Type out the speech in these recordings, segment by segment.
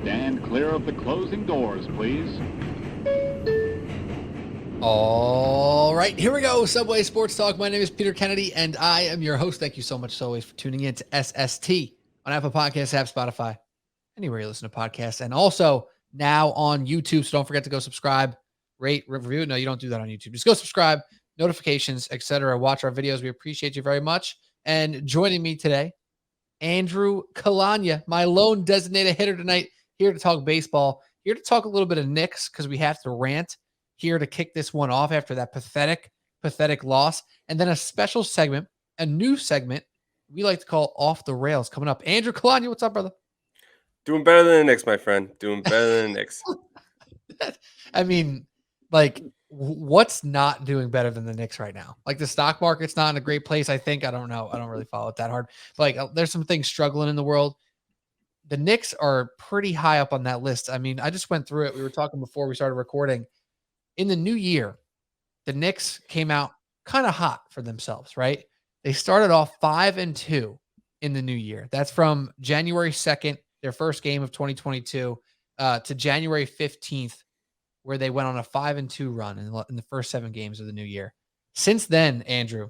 Stand clear of the closing doors, please. All right, here we go. Subway Sports Talk. My name is Peter Kennedy, and I am your host. Thank you so much, as always, for tuning in to SST on Apple Podcasts, app, Spotify, anywhere you listen to podcasts, and also now on YouTube. So don't forget to go subscribe, rate, review. No, you don't do that on YouTube. Just go subscribe, notifications, etc. Watch our videos. We appreciate you very much. And joining me today, Andrew Calagna, my lone designated hitter tonight, here to talk baseball, here to talk a little bit of Knicks because we have to rant, here to kick this one off after that pathetic loss, and then a special segment, a new segment we like to call Off the Rails coming up. Andrew Calagna, what's up, brother? Doing better than the Knicks, my friend. Doing better than the Knicks. I mean, like, what's not doing better than the Knicks right now? Like, the stock market's not in a great place, I think. I don't know. I don't really follow it that hard. But, like, there's some things struggling in the world. The Knicks are pretty high up on that list. I mean, I just went through it. We were talking before we started recording. In the new year, the Knicks came out kind of hot for themselves, right? They started off 5-2 in the new year. That's from January 2nd, their first game of 2022, to January 15th, where they went on a 5-2 run in the first 7 games of the new year. Since then, Andrew,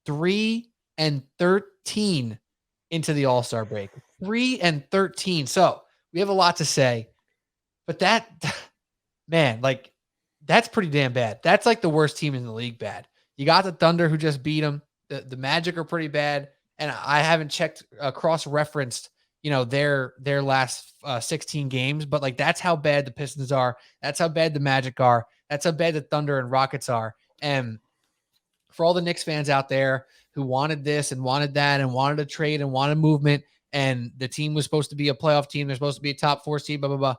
3-13 into the All-Star break. 3-13. So we have a lot to say, but that, man, like, that's pretty damn bad. That's like the worst team in the league bad. You got the Thunder who just beat them. The Magic are pretty bad. And I haven't checked, cross-referenced, their last 16 games, but like, that's how bad the Pistons are. That's how bad the Magic are. That's how bad the Thunder and Rockets are. And for all the Knicks fans out there who wanted this and wanted that and wanted a trade and wanted movement, and the team was supposed to be a playoff team, they're supposed to be a top 4 seed, blah, blah, blah.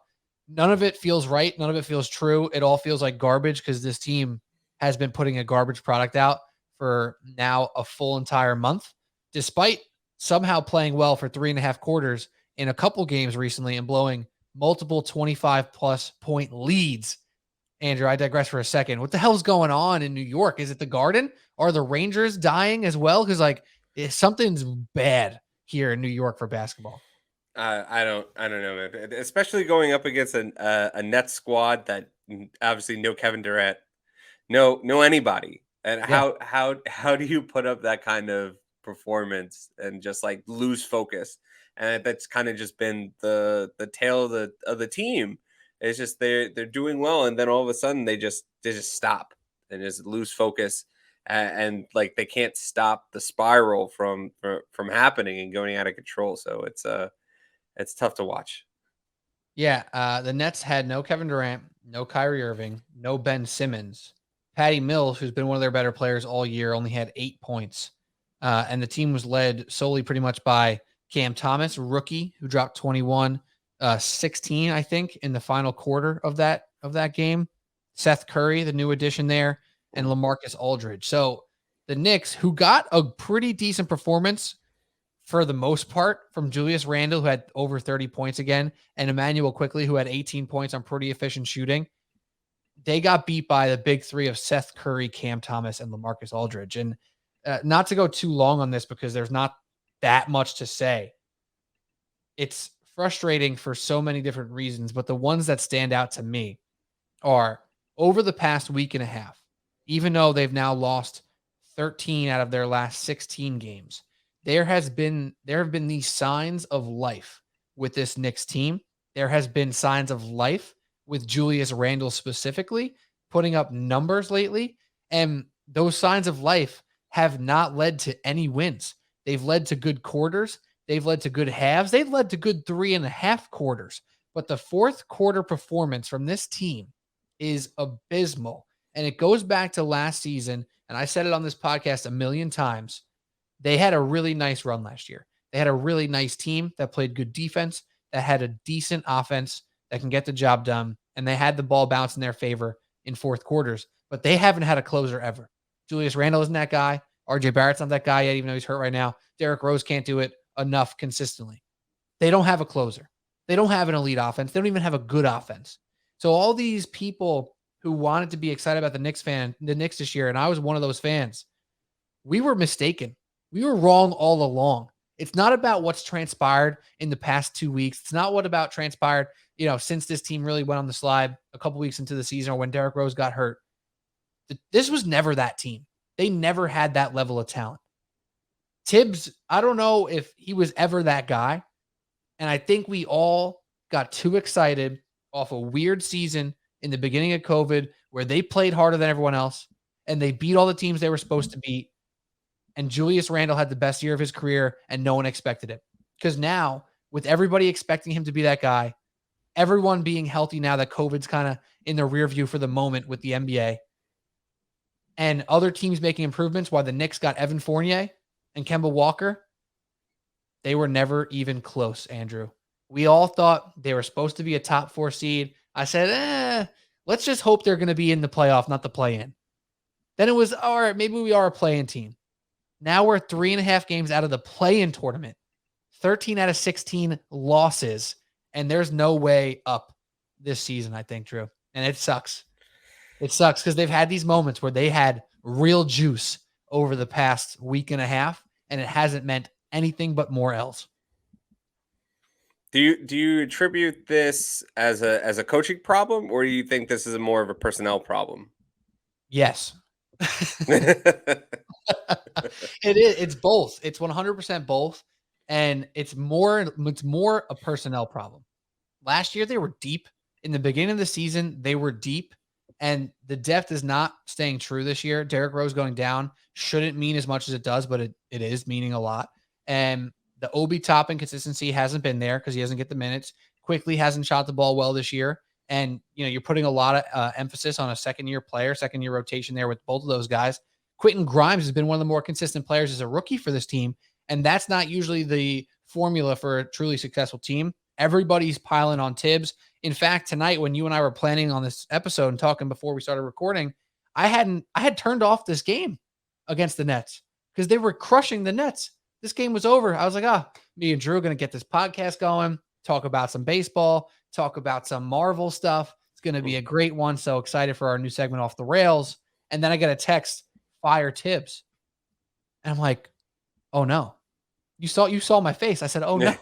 None of it feels right. None of it feels true. It all feels like garbage because this team has been putting a garbage product out for now a full entire month, despite somehow playing well for 3.5 quarters in a couple games recently and blowing multiple 25-plus point leads. Andrew, I digress for a second. What the hell's going on in New York? Is it the Garden? Are the Rangers dying as well? Because, like, something's bad here in New York for basketball. I don't know, man. Especially going up against a Nets squad that obviously no Kevin Durant, no anybody. And Yeah. how do you put up that kind of performance and just like lose focus? And that's kind of just been the tale of the team. It's just they're doing well, and then all of a sudden they just stop and just lose focus, and like they can't stop the spiral from happening and going out of control. So it's tough to watch. Yeah, the Nets had no Kevin Durant, no Kyrie Irving, no Ben Simmons. Patty Mills, who's been one of their better players all year, only had 8 points. And the team was led solely pretty much by Cam Thomas, rookie, who dropped 21, 16, I think, in the final quarter of that game. Seth Curry, the new addition there, and LaMarcus Aldridge. So the Knicks, who got a pretty decent performance for the most part from Julius Randle, who had over 30 points again, and Emmanuel Quickly, who had 18 points on pretty efficient shooting. They got beat by the big three of Seth Curry, Cam Thomas, and LaMarcus Aldridge. And not to go too long on this because there's not that much to say. It's frustrating for so many different reasons, but the ones that stand out to me are over the past week and a half, even though they've now lost 13 out of their last 16 games, there have been these signs of life with this Knicks team. There has been signs of life with Julius Randle specifically putting up numbers lately. And those signs of life have not led to any wins. They've led to good quarters. They've led to good halves. They've led to good 3.5 quarters. But the fourth quarter performance from this team is abysmal. And it goes back to last season. And I said it on this podcast a million times. They had a really nice run last year. They had a really nice team that played good defense, that had a decent offense that can get the job done, and they had the ball bounce in their favor in fourth quarters, but they haven't had a closer ever. Julius Randle isn't that guy. RJ Barrett's not that guy yet, even though he's hurt right now. Derrick Rose can't do it enough consistently. They don't have a closer. They don't have an elite offense. They don't even have a good offense. So all these people who wanted to be excited about the Knicks this year, and I was one of those fans, we were mistaken. We were wrong all along. It's not about what's transpired in the past 2 weeks. It's not what about transpired, since this team really went on the slide a couple weeks into the season or when Derrick Rose got hurt. This was never that team. They never had that level of talent. Tibbs, I don't know if he was ever that guy. And I think we all got too excited off a weird season in the beginning of COVID where they played harder than everyone else and they beat all the teams they were supposed to beat. And Julius Randle had the best year of his career and no one expected it. Because now, with everybody expecting him to be that guy, everyone being healthy now that COVID's kind of in the rear view for the moment with the NBA, and other teams making improvements while the Knicks got Evan Fournier and Kemba Walker, they were never even close, Andrew. We all thought they were supposed to be a top 4 seed. I said, let's just hope they're going to be in the playoff, not the play-in. Then it was, all right, maybe we are a play-in team. Now we're 3.5 games out of the play-in tournament. 13 out of 16 losses, and there's no way up this season, I think, Drew. And it sucks. It sucks because they've had these moments where they had real juice over the past week and a half, and it hasn't meant anything but more L's. Do you attribute this as a coaching problem, or do you think this is more of a personnel problem? Yes. It is. It's both. It's 100% both. And it's more a personnel problem. Last year, they were deep. In the beginning of the season, they were deep. And the depth is not staying true this year. Derrick Rose going down shouldn't mean as much as it does, but it is meaning a lot. And the Obi Toppin consistency hasn't been there because he doesn't get the minutes. Quickly hasn't shot the ball well this year. And, you're putting a lot of emphasis on a second-year rotation there with both of those guys. Quentin Grimes has been one of the more consistent players as a rookie for this team. And that's not usually the formula for a truly successful team. Everybody's piling on Tibbs. In fact, tonight when you and I were planning on this episode and talking before we started recording, I had turned off this game against the Nets because they were crushing the Nets. This game was over. I was like, me and Drew are going to get this podcast going, talk about some baseball, talk about some Marvel stuff. It's going to be a great one. So excited for our new segment Off the Rails. And then I get a text, fire Tibbs. And I'm like, oh no. You saw my face. I said, oh no.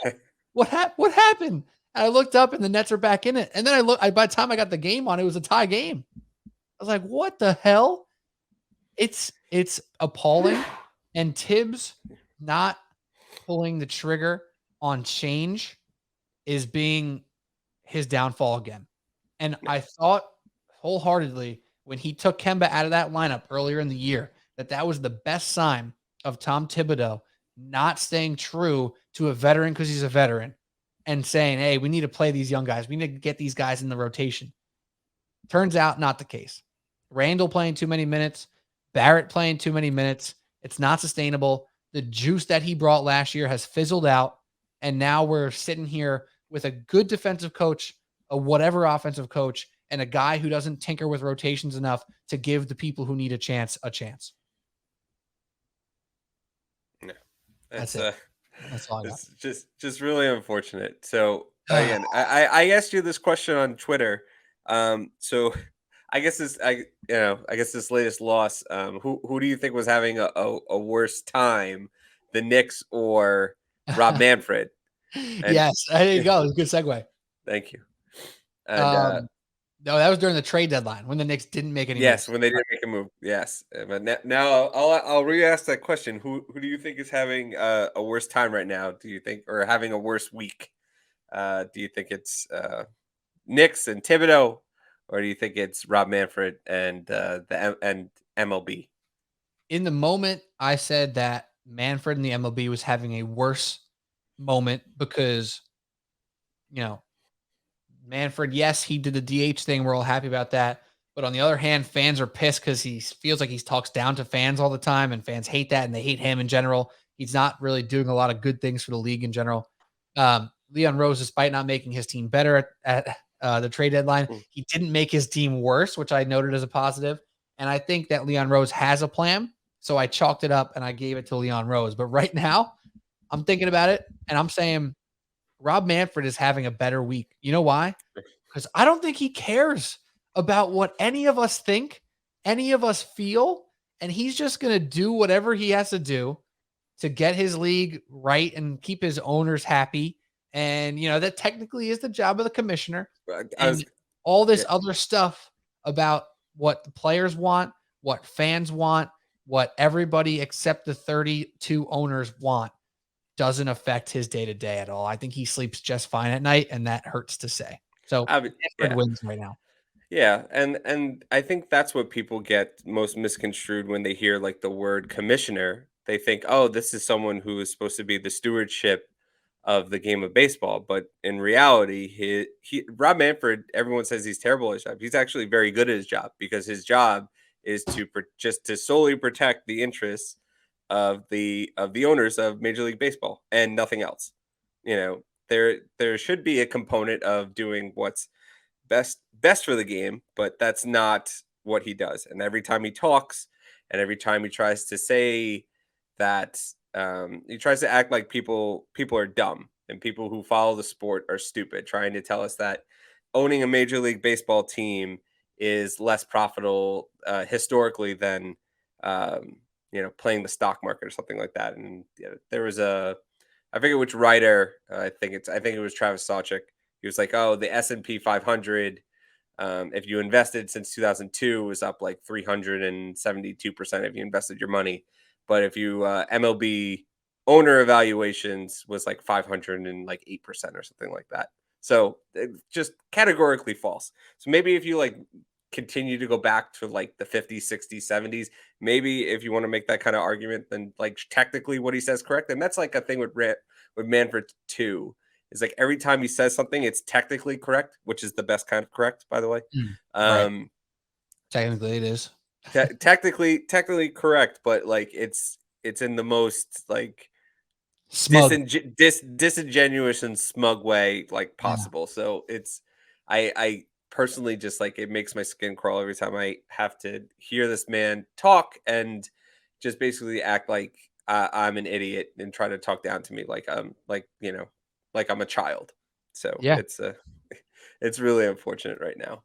What happened? And I looked up and the Nets are back in it. And then by the time I got the game on, it was a tie game. I was like, what the hell? It's appalling. And Tibbs not pulling the trigger on change is being his downfall again. And I thought wholeheartedly when he took Kemba out of that lineup earlier in the year that was the best sign of Tom Thibodeau not staying true to a veteran because he's a veteran and saying, hey, we need to play these young guys. We need to get these guys in the rotation. Turns out not the case. Randall playing too many minutes. Barrett playing too many minutes. It's not sustainable. The juice that he brought last year has fizzled out. And now we're sitting here with a good defensive coach, a whatever offensive coach, and a guy who doesn't tinker with rotations enough to give the people who need a chance a chance. Yeah, that's it. That's all I got. It's just really unfortunate. So again, I asked you this question on Twitter. So I guess this latest loss. Who do you think was having a worse time, the Knicks or Rob Manfred? Yes, there you go. Good segue. Thank you. And, no, that was during the trade deadline when the Knicks didn't make any. Yes, moves. When they didn't make a move. Yes, but now I'll re-ask that question. Who do you think is having a worse time right now? Do you think, or having a worse week? Do you think it's Knicks and Thibodeau, or do you think it's Rob Manfred and MLB? In the moment, I said that Manfred and the MLB was having a worse moment because, Manfred, yes, he did the DH thing. We're all happy about that. But on the other hand, fans are pissed because he feels like he talks down to fans all the time, and fans hate that, and they hate him in general. He's not really doing a lot of good things for the league in general. Leon Rose, despite not making his team better at the trade deadline, he didn't make his team worse, which I noted as a positive. And I think that Leon Rose has a plan. So I chalked it up and I gave it to Leon Rose. But right now, I'm thinking about it, and I'm saying Rob Manfred is having a better week. You know why? Because I don't think he cares about what any of us think, any of us feel, and he's just going to do whatever he has to do to get his league right and keep his owners happy. And, that technically is the job of the commissioner. And all this other stuff about what the players want, what fans want, what everybody except the 32 owners want doesn't affect his day-to-day at all. I think he sleeps just fine at night, and that hurts to say. So Manfred wins right now. Yeah, and I think that's what people get most misconstrued when they hear like the word commissioner. They think, oh, this is someone who is supposed to be the stewardship of the game of baseball. But in reality, he Rob Manfred, everyone says he's terrible at his job. He's actually very good at his job because his job is just to solely protect the interests of the owners of Major League Baseball and nothing else. There should be a component of doing what's best for the game, but that's not what he does. And every time he talks and every time he tries to say that, he tries to act like people are dumb and people who follow the sport are stupid, trying to tell us that owning a Major League Baseball team is less profitable historically than playing the stock market or something like that. And there was I forget which writer, I think it was Travis Sawchik. He was like, oh, the S&P 500, if you invested since 2002, was up like 372% if you invested your money. But if you MLB owner evaluations was like 508% or something like that. So just categorically false. So maybe if you like continue to go back to like the 50s, 60s, 70s, maybe if you want to make that kind of argument, then like technically what he says correct. And that's like a thing with Manfred too. Is like every time he says something, it's technically correct, which is the best kind of correct, by the way. Right. Technically, it is. Technically correct, but like it's in the most like smug, disingenuous and smug way like possible. Yeah. So it's I personally just like it makes my skin crawl every time I have to hear this man talk and just basically act like I'm an idiot and try to talk down to me like I'm a child. So yeah, it's really unfortunate right now.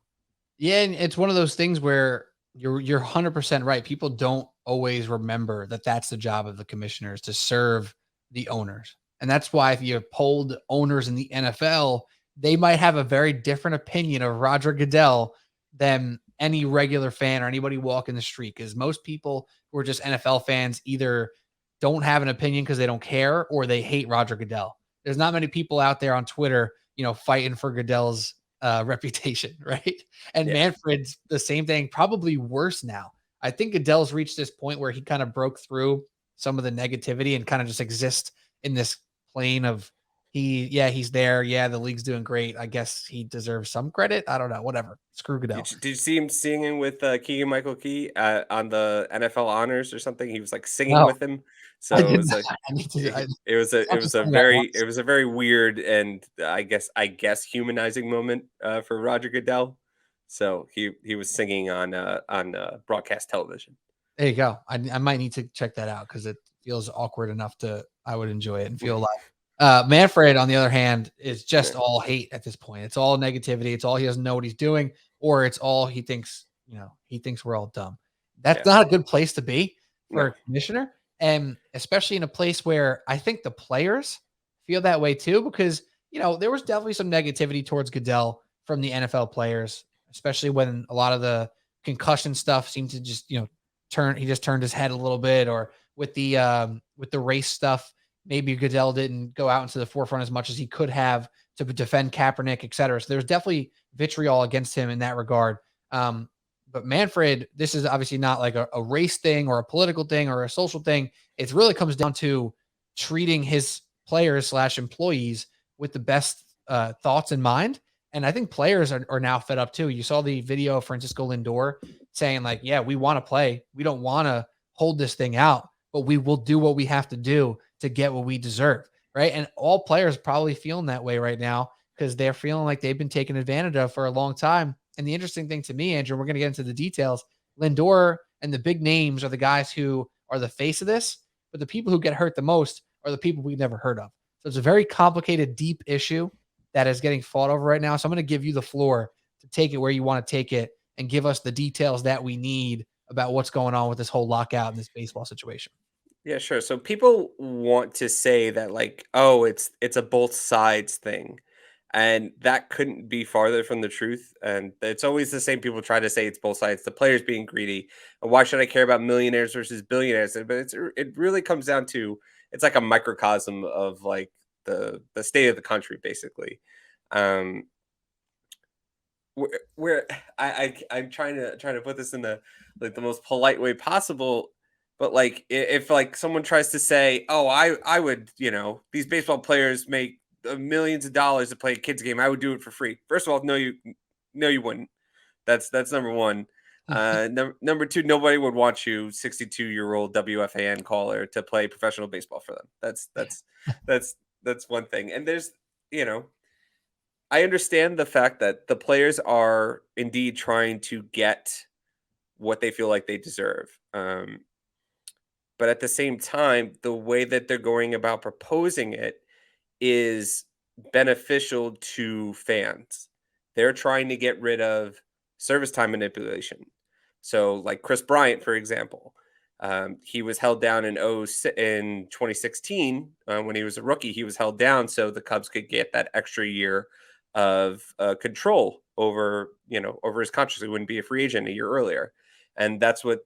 Yeah, and it's one of those things where you're 100% right. People don't always remember that that's the job of the commissioners, to serve the owners. And that's why if you polled owners in the NFL, they might have a very different opinion of Roger Goodell than any regular fan or anybody walking the street. Because most people who are just NFL fans either don't have an opinion because they don't care or they hate Roger Goodell. There's not many people out there on Twitter, fighting for Goodell's reputation, right? And Manfred's the same thing, probably worse now. I think Goodell's reached this point where he kind of broke through some of the negativity and kind of just exists in this plane of he's there. Yeah, the league's doing great. I guess he deserves some credit. I don't know. Whatever. Screw Goodell. Did you see him singing with Keegan-Michael Key on the NFL honors or something? He was like singing with him. So it was like it was a very weird and I guess humanizing moment for Roger Goodell. So he was singing on broadcast television. There you go. I might need to check that out because it feels awkward enough I would enjoy it and feel alive. Manfred, on the other hand, is just all hate at this point. It's all negativity. It's all he doesn't know what he's doing, or it's all he thinks. He thinks we're all dumb. That's not a good place to be for a commissioner. And especially in a place where I think the players feel that way too, because, there was definitely some negativity towards Goodell from the NFL players, especially when a lot of the concussion stuff seemed to just, he just turned his head a little bit, or with the race stuff, maybe Goodell didn't go out into the forefront as much as he could have to defend Kaepernick, et cetera. So there's definitely vitriol against him in that regard. But Manfred, this is obviously not like a race thing or a political thing or a social thing. It really comes down to treating his players / employees with the best thoughts in mind. And I think players are now fed up too. You saw the video of Francisco Lindor saying like, yeah, we want to play. We don't want to hold this thing out, but we will do what we have to do to get what we deserve. Right. And all players probably feeling that way right now because they're feeling like they've been taken advantage of for a long time. And the interesting thing to me, Andrew, we're going to get into the details. Lindor and the big names are the guys who are the face of this, but the people who get hurt the most are the people we've never heard of. So it's a very complicated, deep issue that is getting fought over right now. So I'm going to give you the floor to take it where you want to take it and give us the details that we need about what's going on with this whole lockout and this baseball situation. Yeah, sure. So people want to say that like, oh, it's a both sides thing. And that couldn't be farther from the truth. And it's always the same people try to say it's both sides. The players being greedy. And why should I care about millionaires versus billionaires? But it really comes down to it's like a microcosm of like the state of the country, basically. Um, where I'm trying to put this in the like the most polite way possible, but like if like someone tries to say, oh, I would, these baseball players make millions of dollars to play a kids game, I would do it for free. First of all, no you wouldn't. That's number one. Number two, nobody would want you 62-year-old WFAN caller to play professional baseball for them. That's that's one thing. And there's, you know I understand the fact that the players are indeed trying to get what they feel like they deserve. But at the same time, the way that they're going about proposing it is beneficial to fans. They're trying to get rid of service time manipulation. So, like Chris Bryant, for example, he was held down in 2016 when he was a rookie. He was held down so the Cubs could get that extra year of control over his contract. So he wouldn't be a free agent a year earlier, and that's what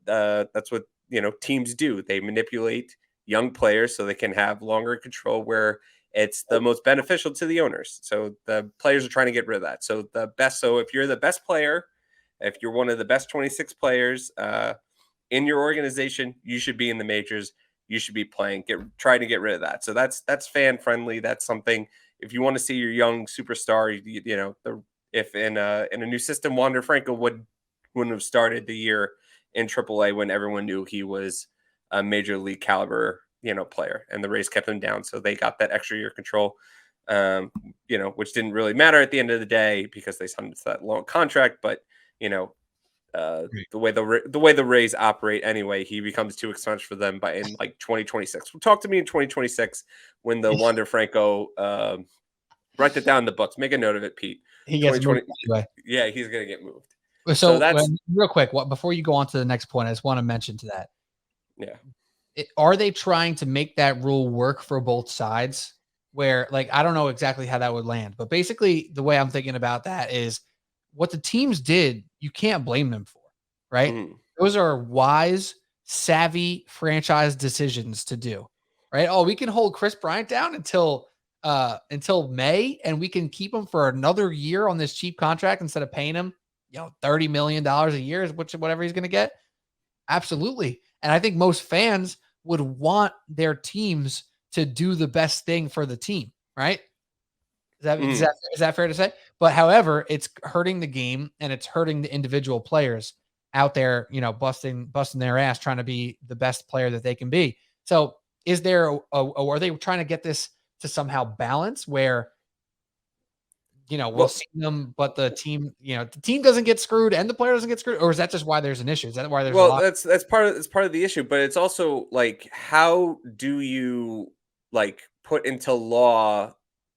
teams do. They manipulate young players so they can have longer control where it's the most beneficial to the owners. So the players are trying to get rid of that. So if you're the best player, if you're one of the best 26 players in your organization, you should be in the majors. You should be playing. Try to get rid of that. So that's fan friendly. That's something. If you want to see your young superstar, if in a new system, Wander Franco wouldn't have started the year in AAA when everyone knew he was a major league caliber player, and the Rays kept him down, so they got that extra year control. Which didn't really matter at the end of the day because they signed that long contract. But the way the Rays operate anyway, he becomes too expensive for them by in like 2026. Well, talk to me in 2026 when the Wander Franco write it down in the books. Make a note of it, Pete. He gets moved anyway. Yeah, he's gonna get moved. So that's real quick. Before you go on to the next point, I just want to mention to that. Yeah. Are they trying to make that rule work for both sides? Where, like, I don't know exactly how that would land, but basically the way I'm thinking about that is what the teams did, you can't blame them for, right? Mm-hmm. Those are wise, savvy franchise decisions to do, right? Oh, we can hold Chris Bryant down until May, and we can keep him for another year on this cheap contract instead of paying him, $30 million a year, whatever he's going to get. Absolutely. And I think most fans would want their teams to do the best thing for the team, right? Is that fair to say? But however, it's hurting the game and it's hurting the individual players out there, busting their ass trying to be the best player that they can be. So is there are they trying to get this to somehow balance where we'll see them, but the team doesn't get screwed and the player doesn't get screwed? Or is that just why there's an issue? Is that why there's a lot? That's part of the issue, but it's also like, how do you like put into law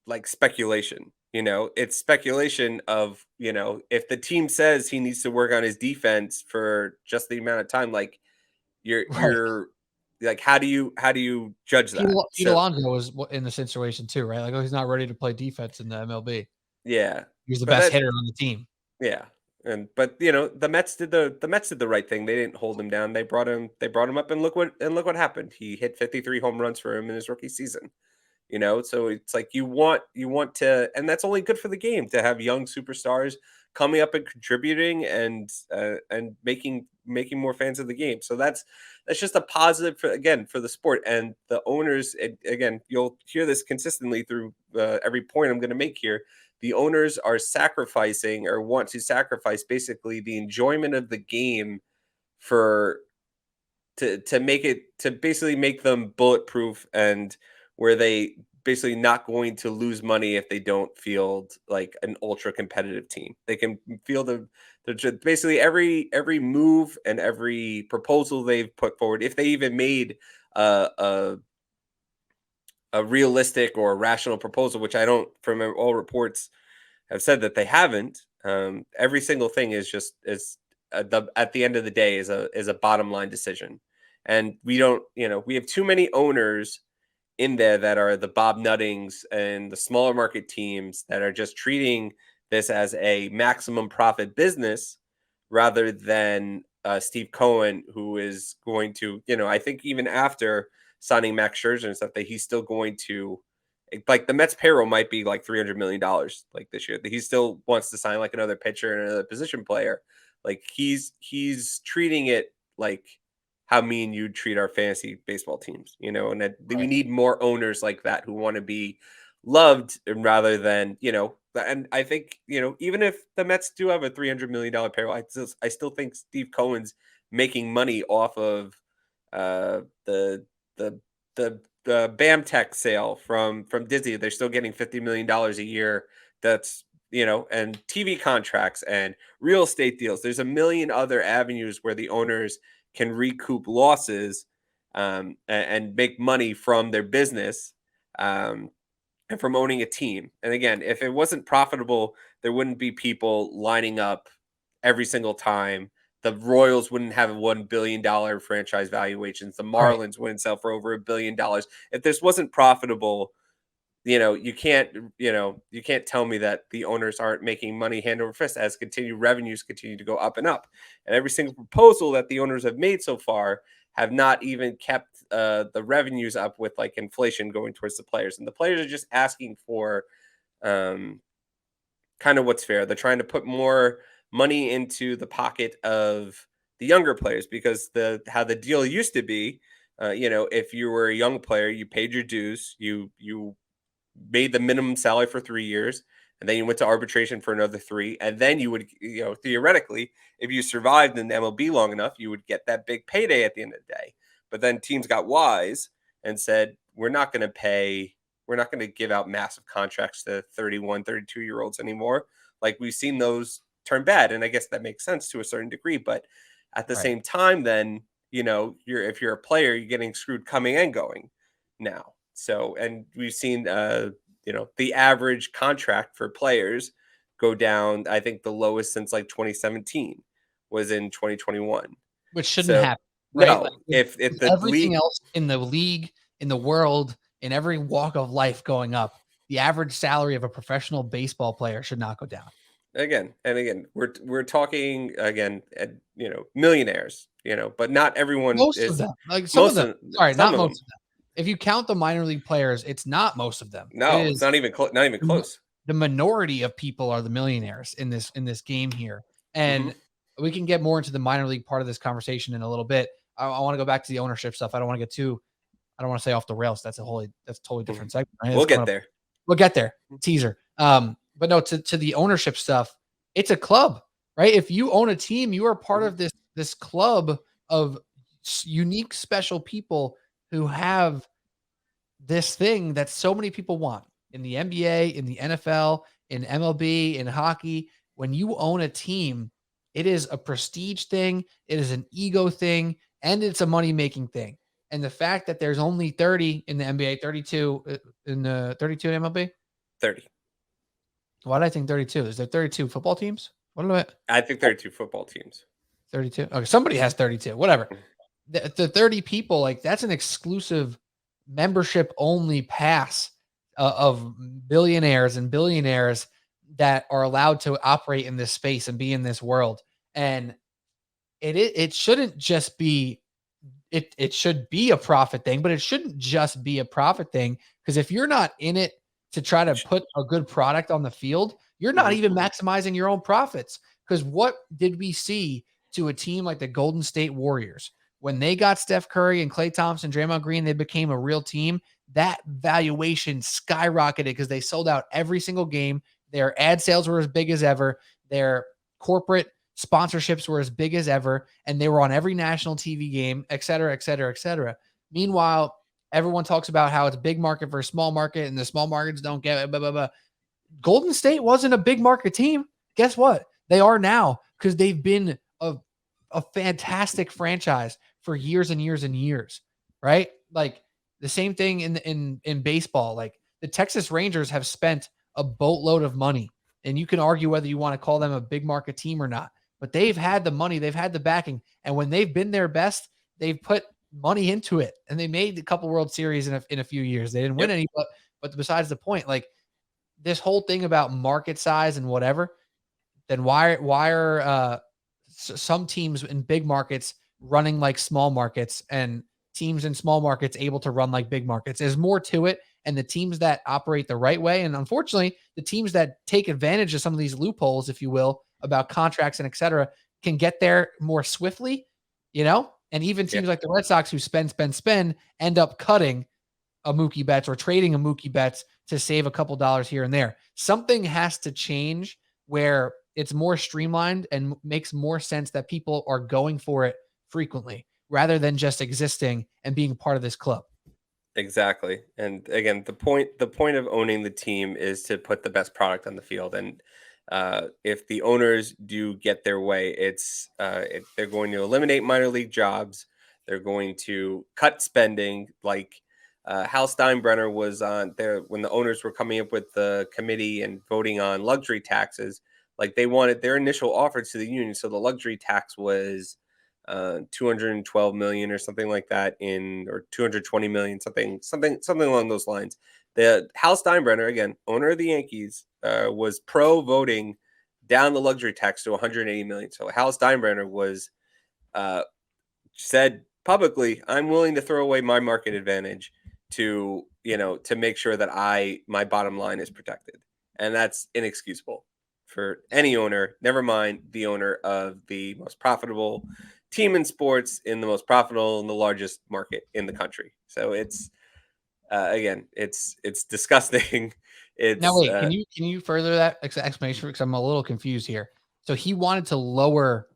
like speculation? It's speculation of, if the team says he needs to work on his defense for just the amount of time, like you're like, how do you judge that? Pete Alonso was in the situation too, right? Like, he's not ready to play defense in the MLB. Yeah. He was the best hitter on the team. Yeah. But the Mets did the right thing. They didn't hold him down. They brought him up, and look what happened. He hit 53 home runs for him in his rookie season. So it's like you want to, and that's only good for the game to have young superstars coming up and contributing and making more fans of the game. So that's just a positive for the sport and the owners. Again, you'll hear this consistently through every point I'm going to make here. The owners are sacrificing or want to sacrifice basically the enjoyment of the game to basically make them bulletproof, and where they basically not going to lose money if they don't field like an ultra competitive team. They can field basically every move and every proposal they've put forward, if they even made a realistic or a rational proposal, which I don't, from all reports, have said that they haven't. Every single thing is at the end of the day is a bottom line decision, And we don't, we have too many owners in there that are the Bob Nuttings and the smaller market teams that are just treating this as a maximum profit business rather than Steve Cohen, who is going to, I think even after signing Max Scherzer and stuff, that he's still going to, like, the Mets payroll might be like $300 million like this year. He still wants to sign like another pitcher and another position player. Like he's treating it like how me and you treat our fantasy baseball teams, and that we need more owners like that who want to be loved rather than, and I think, even if the Mets do have a $300 million payroll, I still think Steve Cohen's making money off of the BAMTech sale from Disney. They're still getting $50 million a year. That's, and TV contracts and real estate deals. There's a million other avenues where the owners can recoup losses and make money from their business and from owning a team. And again, if it wasn't profitable, there wouldn't be people lining up every single time. The Royals wouldn't have $1 billion franchise valuations. The Marlins wouldn't sell for over $1 billion. If this wasn't profitable, you can't tell me that the owners aren't making money hand over fist as revenues continue to go up and up. And every single proposal that the owners have made so far have not even kept the revenues up with like inflation going towards the players. And the players are just asking for kind of what's fair. They're trying to put more money into the pocket of the younger players because how the deal used to be, if you were a young player, you paid your dues, you made the minimum salary for 3 years, and then you went to arbitration for another 3, and then you would, theoretically, if you survived in the MLB long enough, you would get that big payday at the end of the day. But then teams got wise and said, we're not going to give out massive contracts to 31, 32-year-olds anymore. Like, we've seen those turn bad, and I guess that makes sense to a certain degree. But at the same time, then, if you're a player, you're getting screwed coming and going now. So, and we've seen, the average contract for players go down. I think the lowest since like 2017 was in 2021, which shouldn't happen. Right? No, like, if the everything else in the league, in the world, in every walk of life going up, the average salary of a professional baseball player should not go down. Again, we're talking again, millionaires, but not everyone. Most of them, like some of them. Sorry, not most of them. If you count the minor league players, it's not most of them. No, it's not even close. Not even close. The minority of people are the millionaires in this game here, and we can get more into the minor league part of this conversation in a little bit. I want to go back to the ownership stuff. I don't want to get too. I don't want to say off the rails. That's totally different segment. Right? We'll get there. We'll get there. Teaser. But no, to the ownership stuff. It's a club, right? If you own a team, you are part of this club of unique, special people who have this thing that so many people want in the NBA, in the NFL, in MLB, in hockey. When you own a team, it is a prestige thing, it is an ego thing, and it's a money-making thing. And the fact that there's only 30 in the NBA, 32 in the 32 in MLB? 30. Why did I think 32? Is there 32 football teams? I think 32 football teams. 32? Okay, somebody has 32. Whatever. The 30 people, like, that's an exclusive membership-only pass of billionaires and billionaires that are allowed to operate in this space and be in this world. And it shouldn't just be it should be a profit thing, but it shouldn't just be a profit thing, because if you're not in it to try to put a good product on the field, you're not even maximizing your own profits. Because what did we see to a team like the Golden State Warriors? When they got Steph Curry and Klay Thompson, Draymond Green, they became a real team. That valuation skyrocketed because they sold out every single game. Their ad sales were as big as ever. Their corporate sponsorships were as big as ever. And they were on every national TV game, et cetera, et cetera, et cetera. Meanwhile, everyone talks about how it's big market versus small market, and the small markets don't get it, blah, blah, blah. Golden State wasn't a big market team. Guess what? They are now, because they've been a fantastic franchise for years and years and years, right? Like the same thing in baseball. Like the Texas Rangers have spent a boatload of money, and you can argue whether you want to call them a big market team or not, but they've had the money, they've had the backing, and when they've been their best, they've put money into it, and they made a couple World Series in a few years. They didn't win any, but besides the point, like this whole thing about market size and whatever, then why are some teams in big markets running like small markets and teams in small markets able to run like big markets? There's more to it. And the teams that operate the right way, and unfortunately, the teams that take advantage of some of these loopholes, if you will, about contracts and et cetera, can get there more swiftly, And even teams like the Red Sox who spend, end up cutting a Mookie Betts or trading a Mookie Betts to save a couple dollars here and there. Something has to change where it's more streamlined and makes more sense that people are going for it frequently rather than just existing and being part of this club. Exactly. And again, the point of owning the team is to put the best product on the field. And if the owners do get their way, they're going to eliminate minor league jobs. They're going to cut spending. Like Hal Steinbrenner was on there when the owners were coming up with the committee and voting on luxury taxes. Like they wanted their initial offer to the union. So the luxury tax was 212 million or something like that or 220 million, something along those lines. The Hal Steinbrenner, again, owner of the Yankees, was pro voting down the luxury tax to 180 million. So Hal Steinbrenner was said publicly, I'm willing to throw away my market advantage to make sure that my bottom line is protected. And that's inexcusable for any owner, never mind the owner of the most profitable team in sports in the most profitable and the largest market in the country. So it's again, it's disgusting. Now wait, can you further that explanation, because I'm a little confused here. So he wanted to lower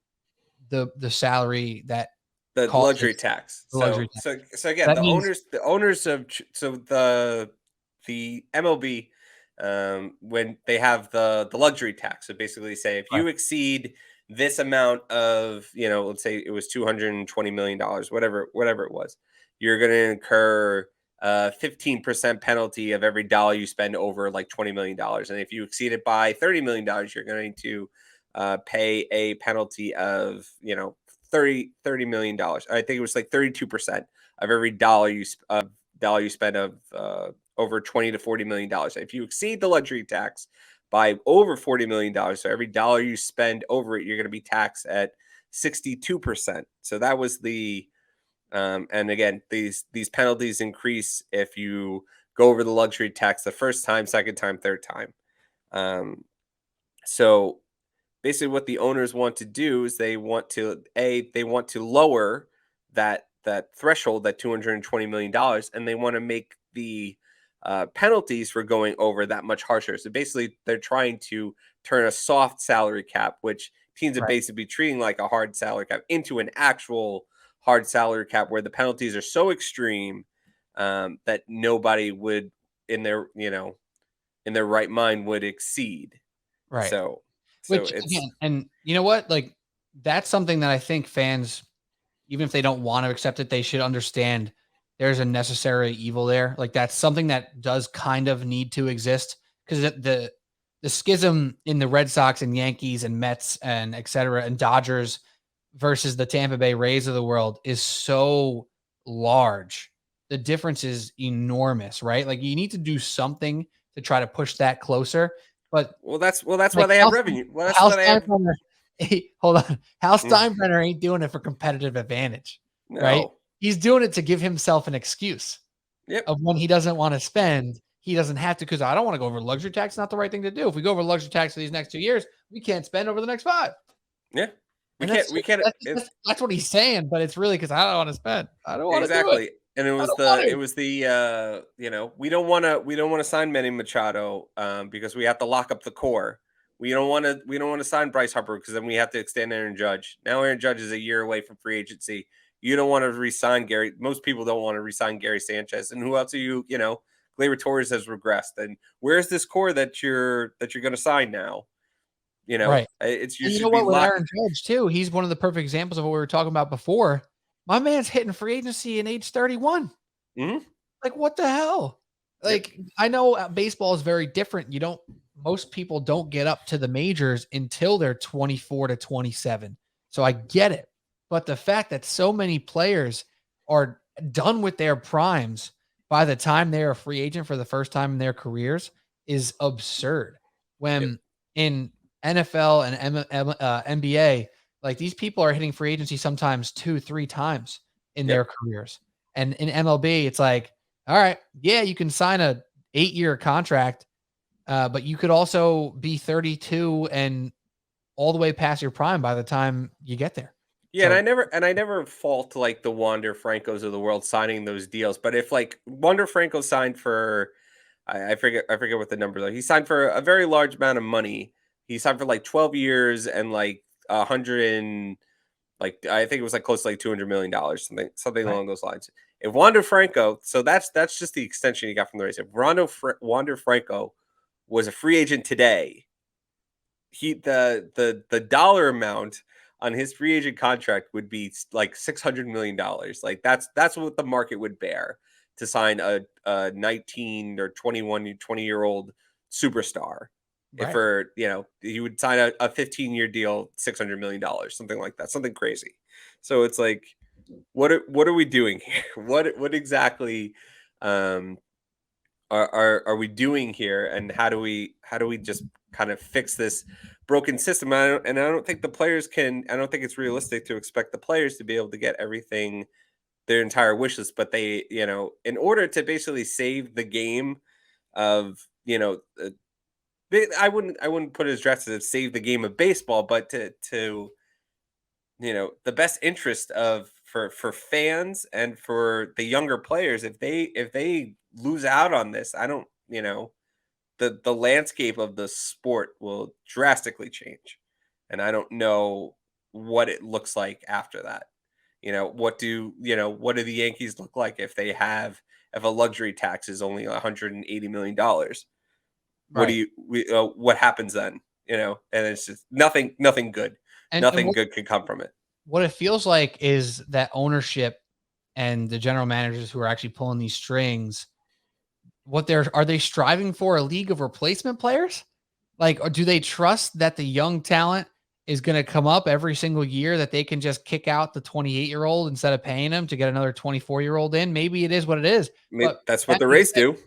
the salary that the luxury tax. So again, that the means, owners of the MLB, when they have the luxury tax, so basically say if you exceed this amount of, let's say it was $220 million, whatever it was, you're going to incur 15% penalty of every dollar you spend over like $20 million. And if you exceed it by $30 million, you're going to pay a penalty of, $30 million. I think it was like 32% of every dollar you spend of over $20 to $40 million. If you exceed the luxury tax by over $40 million, so every dollar you spend over it, you're going to be taxed at 62%. So that was the and again, these penalties increase if you go over the luxury tax the first time, second time, third time. So basically what the owners want to do is they want to lower that threshold, that $220 million, and they want to make the penalties for going over that much harsher. So basically they're trying to turn a soft salary cap, which teams are basically treating like a hard salary cap, into an actual hard salary cap where the penalties are so extreme that nobody would in their right mind would exceed. Right. So which it's, again, and you know what? Like that's something that I think fans, even if they don't want to accept it, they should understand there's a necessary evil there. Like that's something that does kind of need to exist, because the schism in the Red Sox and Yankees and Mets and et cetera and Dodgers versus the Tampa Bay Rays of the world is so large. The difference is enormous, right? Like you need to do something to try to push that closer. But that's why they have revenue. Well, that's why they have. Hold on. Hal Steinbrenner ain't doing it for competitive advantage, right? He's doing it to give himself an excuse of when he doesn't want to spend. He doesn't have to, because I don't want to go over luxury tax. Not the right thing to do. If we go over luxury tax for these next 2 years, we can't spend over the next 5. Yeah. We can't. That's what he's saying, but it's really because I don't want to spend. I don't want to do it. And it was the we don't want to sign Manny Machado because we have to lock up the core. We don't want to sign Bryce Harper because then we have to extend Aaron Judge. Now Aaron Judge is a year away from free agency. You don't want to re-sign Gary. Most people don't want to re-sign Gary Sanchez. And who else are you? Gleyber Torres has regressed. And where's this core that you're going to sign now? Right. It's you know what, with Aaron Judge too, he's one of the perfect examples of what we were talking about before. My man's hitting free agency in age 31. Mm-hmm. Like what the hell? Like I know baseball is very different. Most people don't get up to the majors until they're 24 to 27. So I get it. But the fact that so many players are done with their primes by the time they're a free agent for the first time in their careers is absurd. When in NFL and NBA, like these people are hitting free agency sometimes 2-3 times in their careers. And in MLB, it's like, all right, yeah, you can sign a 8-year contract, but you could also be 32 and all the way past your prime by the time you get there. Yeah, and I never fault like the Wander Francos of the world signing those deals. But if like Wander Franco signed for, I forget what the numbers are. He signed for a very large amount of money. He signed for like 12 years and like 100 and like I think it was like close to like $200 million, something Right. along those lines. If Wander Franco, so that's just the extension he got from the race. If Wander Franco was a free agent today, the dollar amount on his free agent contract would be like $600 million. Like that's what the market would bear to sign a 19 or 20 year old superstar. If for you would sign a 15-year deal, $600 million, something like that, something crazy. So it's like, what are we doing here? What exactly are we doing here, and how do we just kind of fix this broken system? I don't think the players can. I don't think it's realistic to expect the players to be able to get everything, their entire wish list, but they, in order to basically save the game of, I wouldn't put it as drastic as save the game of baseball, but to the best interest of for fans and for the younger players, if they lose out on this, I don't, the landscape of the sport will drastically change, and I don't know what it looks like after that. What do the Yankees look like if they have if a luxury tax is only $180 million? What do Right. what happens then? And it's just nothing good. And Nothing good can come from it. what it feels like is that ownership and the general managers who are actually pulling these strings, are they striving for a league of replacement players? Like, or do they trust that the young talent is going to come up every single year, that they can just kick out the 28-year-old instead of paying him to get another 24-year-old in? Maybe it is what it is. I mean, But that's what that the being Rays said, do.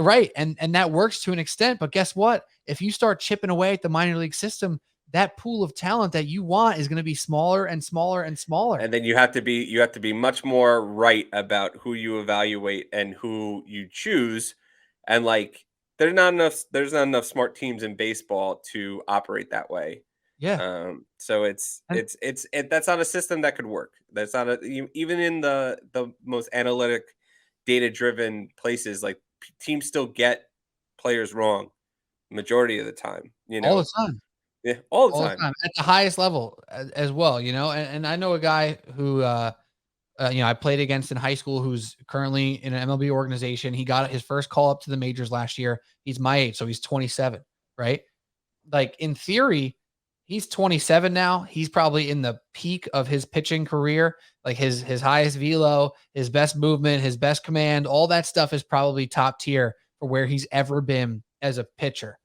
right. And that works to an extent. But guess what? If you start chipping away at the minor league system, that pool of talent that you want is going to be smaller and smaller and smaller. And then you have to be much more right about who you evaluate and who you choose. And like there's not enough smart teams in baseball to operate that way. Yeah. So And that's not a system that could work. That's not even in the most analytic, data driven places. Like teams still get players wrong majority of the time. all the time. Yeah, all the All the time. time at the highest level as well, and I know a guy who, I played against in high school who's currently in an MLB organization. He got his first call up to the majors last year. He's my age, so he's 27, right? Like in theory, he's 27 now. He's probably in the peak of his pitching career, like his highest velo, his best movement, his best command, all that stuff is probably top tier for where he's ever been as a pitcher.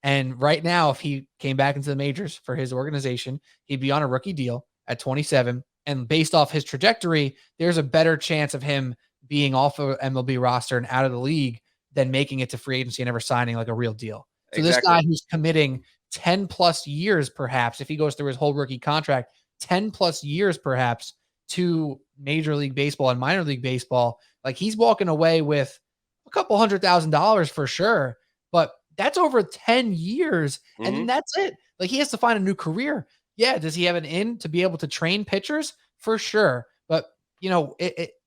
And right now, if he came back into the majors for his organization, he'd be on a rookie deal at 27. And based off his trajectory, there's a better chance of him being off of MLB roster and out of the league than making it to free agency and ever signing like a real deal. So this Exactly. guy who's committing 10 plus years, perhaps, if he goes through his whole rookie contract, 10 plus years, perhaps, to Major League Baseball and minor league baseball, like he's walking away with a couple $100,000 for sure. But that's over 10 years. And then that's it. Like he has to find a new career. Yeah. Does he have an in to be able to train pitchers? For sure. But,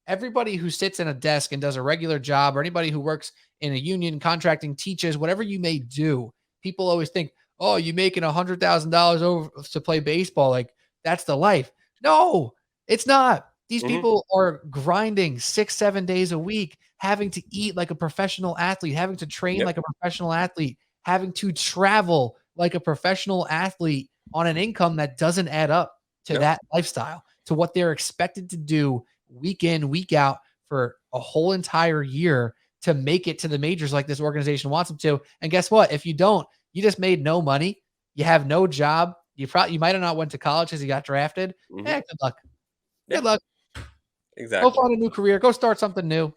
everybody who sits in a desk and does a regular job, or anybody who works in a union, contracting, teaches, whatever you may do, people always think, oh, you making $100,000 over to play baseball. Like that's the life. No, it's not. These people are grinding 6-7 days a week, having to eat like a professional athlete, having to train like a professional athlete, having to travel like a professional athlete on an income that doesn't add up to that lifestyle, to what they're expected to do week in, week out for a whole entire year to make it to the majors like this organization wants them to. And guess what? If you don't, you just made no money. You have no job. You might have not went to college because you got drafted. Good luck. Yeah. Good luck. Go exactly. find a new career. Go start something new.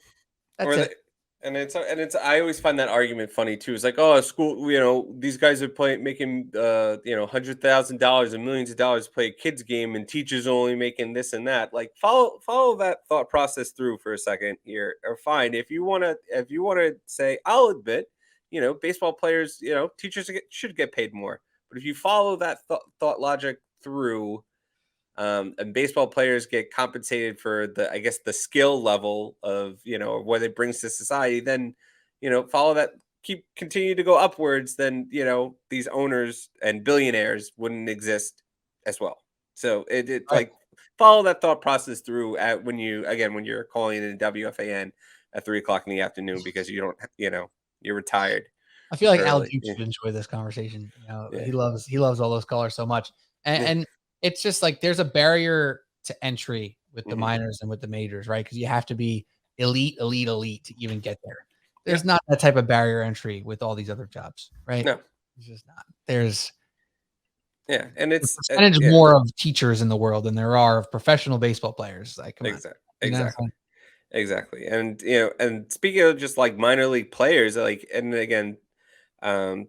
That's Or it. it's I always find that argument funny too. It's like, oh, school, these guys are making $100,000 and millions of dollars to play a kids game, and teachers only making this and that. Like, follow that thought process through for a second here. Or fine, if you wanna say, I'll admit, baseball players, teachers should get paid more. But if you follow that thought logic through, and baseball players get compensated for I guess, the skill level of, what it brings to society, then, follow that, continue to go upwards, then, these owners and billionaires wouldn't exist as well. So it Right. like, follow that thought process through when you're calling in a WFAN at 3 o'clock in the afternoon because you don't, you're retired I feel like Al early. Dukes Yeah. would enjoy this conversation. Yeah. He loves all those colors so much, and, Yeah. and it's just like there's a barrier to entry with the Hmm. minors and with the majors, right? Because you have to be elite, elite, elite to even get there. Yeah. There's not that type of barrier entry with all these other jobs, right? No. It's just not. There's Yeah. And a it's percentage yeah. more of teachers in the world than there are of professional baseball players. Like, come on, Exactly. you know what I'm Exactly. saying? Exactly. And and speaking of just like minor league players, like, and again, um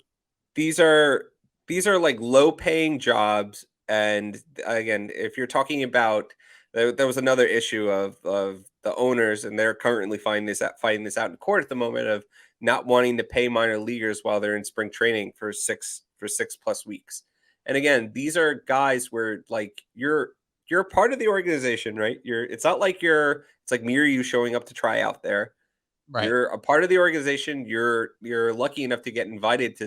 these are like low paying jobs. And again, if you're talking about, there was another issue of the owners, and they're currently fighting this out in court at the moment, of not wanting to pay minor leaguers while they're in spring training for 6+ weeks. And again, these are guys where, like, you're a part of the organization, right? It's not like it's like me or you showing up to try out there. Right. You're a part of the organization. You're lucky enough to get invited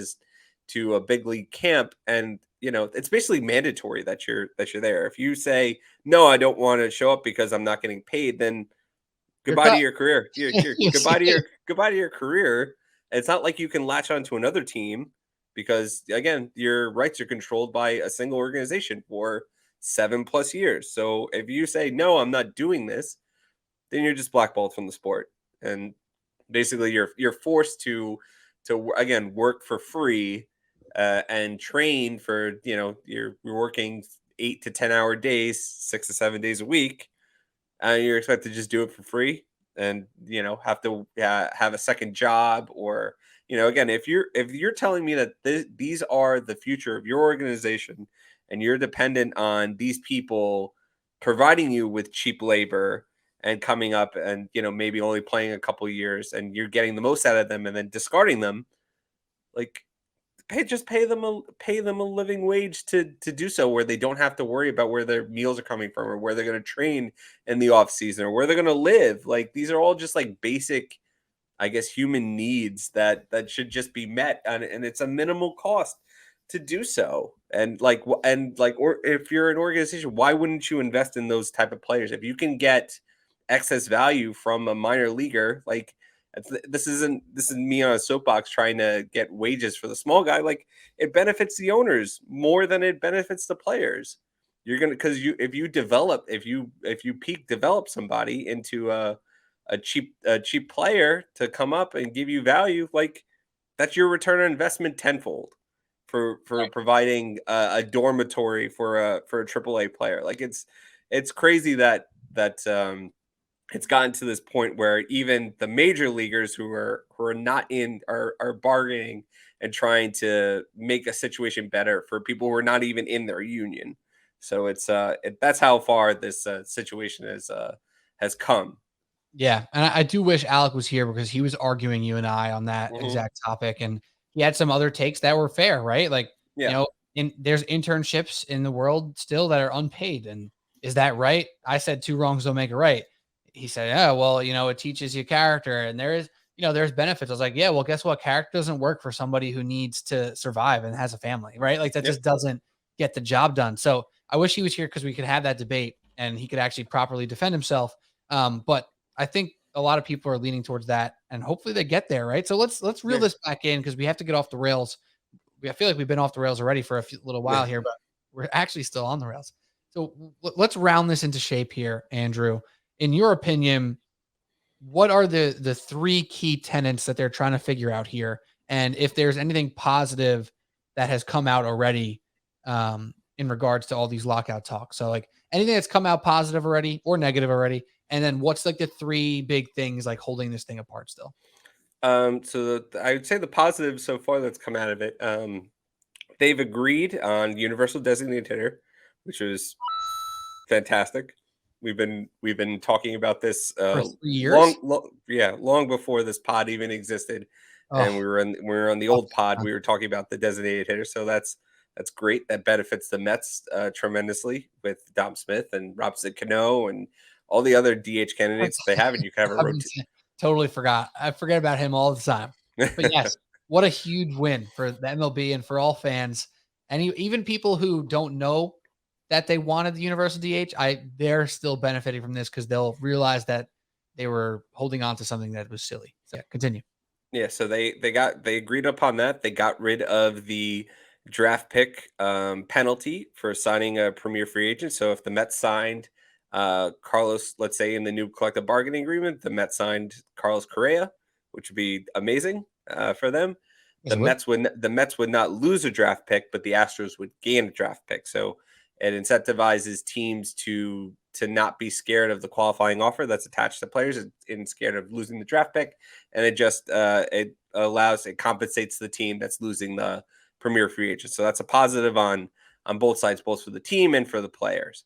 to a big league camp, and it's basically mandatory that you're there. If you say no, I don't want to show up because I'm not getting paid, then You're goodbye to cut. your career. You're You see it? goodbye to your career. It's not like you can latch on to another team, because again, your rights are controlled by a single organization for 7+ years. So if you say no, I'm not doing this, then you're just blackballed from the sport. And basically you're forced again work for free, and train for, you're working 8 to 10 hour days, 6 to 7 days a week, and you're expected to just do it for free, and have to have a second job. Or, again, if you're telling me that these are the future of your organization, and you're dependent on these people providing you with cheap labor and coming up and, maybe only playing a couple years, and you're getting the most out of them and then discarding them, like, pay them a living wage to do so, where they don't have to worry about where their meals are coming from, or where they're going to train in the off season, or where they're going to live. Like, these are all just like basic, I guess, human needs that should just be met, and it's a minimal cost to do so. And or if you're an organization, why wouldn't you invest in those type of players if you can get excess value from a minor leaguer? Like, this is me on a soapbox trying to get wages for the small guy. Like, it benefits the owners more than it benefits the players. You're gonna because you if you peak develop somebody into a cheap player to come up and give you value, like, that's your return on investment tenfold for providing a dormitory for a AAA player. Like, it's crazy that it's gotten to this point where even the major leaguers who are not in are bargaining and trying to make a situation better for people who are not even in their union. So that's how far this situation has come. Yeah, and I do wish Alec was here because he was arguing you and I on that Hmm. exact topic, and he had some other takes that were fair, right? Like, you Yeah. know, there's internships in the world still that are unpaid, and is that right? I said two wrongs don't make a right. He said, yeah, well, it teaches you character, and there's benefits. I was like, yeah, well, guess what? Character doesn't work for somebody who needs to survive and has a family, right? Like, that Yep. just doesn't get the job done. So I wish he was here because we could have that debate and he could actually properly defend himself. But I think a lot of people are leaning towards that, and hopefully they get there, right? So let's reel Yeah. this back in because we have to get off the rails. I feel like we've been off the rails already for little while Yeah. here, but we're actually still on the rails. So let's round this into shape here, Andrew. In your opinion, what are the three key tenets that they're trying to figure out here, and if there's anything positive that has come out already, in regards to all these lockout talks. So like anything that's come out positive already or negative already, and then what's like the three big things like holding this thing apart still? I would say the positive so far that's come out of it. They've agreed on universal designated hitter, which was fantastic. We've been talking about this For 3 years? long before this pod even existed, and Oh, we were on the old pod. We were talking about the designated hitter, so that's great. That benefits the Mets tremendously with Dom Smith and Robinson Cano and all the other DH candidates they have, and you can have a rotate. totally forgot. I forget about him all the time. But yes, what a huge win for the MLB and for all fans, and even people who don't know that they wanted the universal DH. They're still benefiting from this because they'll realize that they were holding on to something that was silly. So yeah, continue. Yeah, so they agreed upon that. They got rid of the draft pick penalty for signing a premier free agent. So if the Mets signed Carlos, let's say in the new collective bargaining agreement, the Mets signed Carlos Correa, which would be amazing for them. Yes, it would. The Mets would not lose a draft pick, but the Astros would gain a draft pick. So it incentivizes teams to not be scared of the qualifying offer that's attached to players and scared of losing the draft pick, and it compensates the team that's losing the premier free agent. So that's a positive on both sides, both for the team and for the players.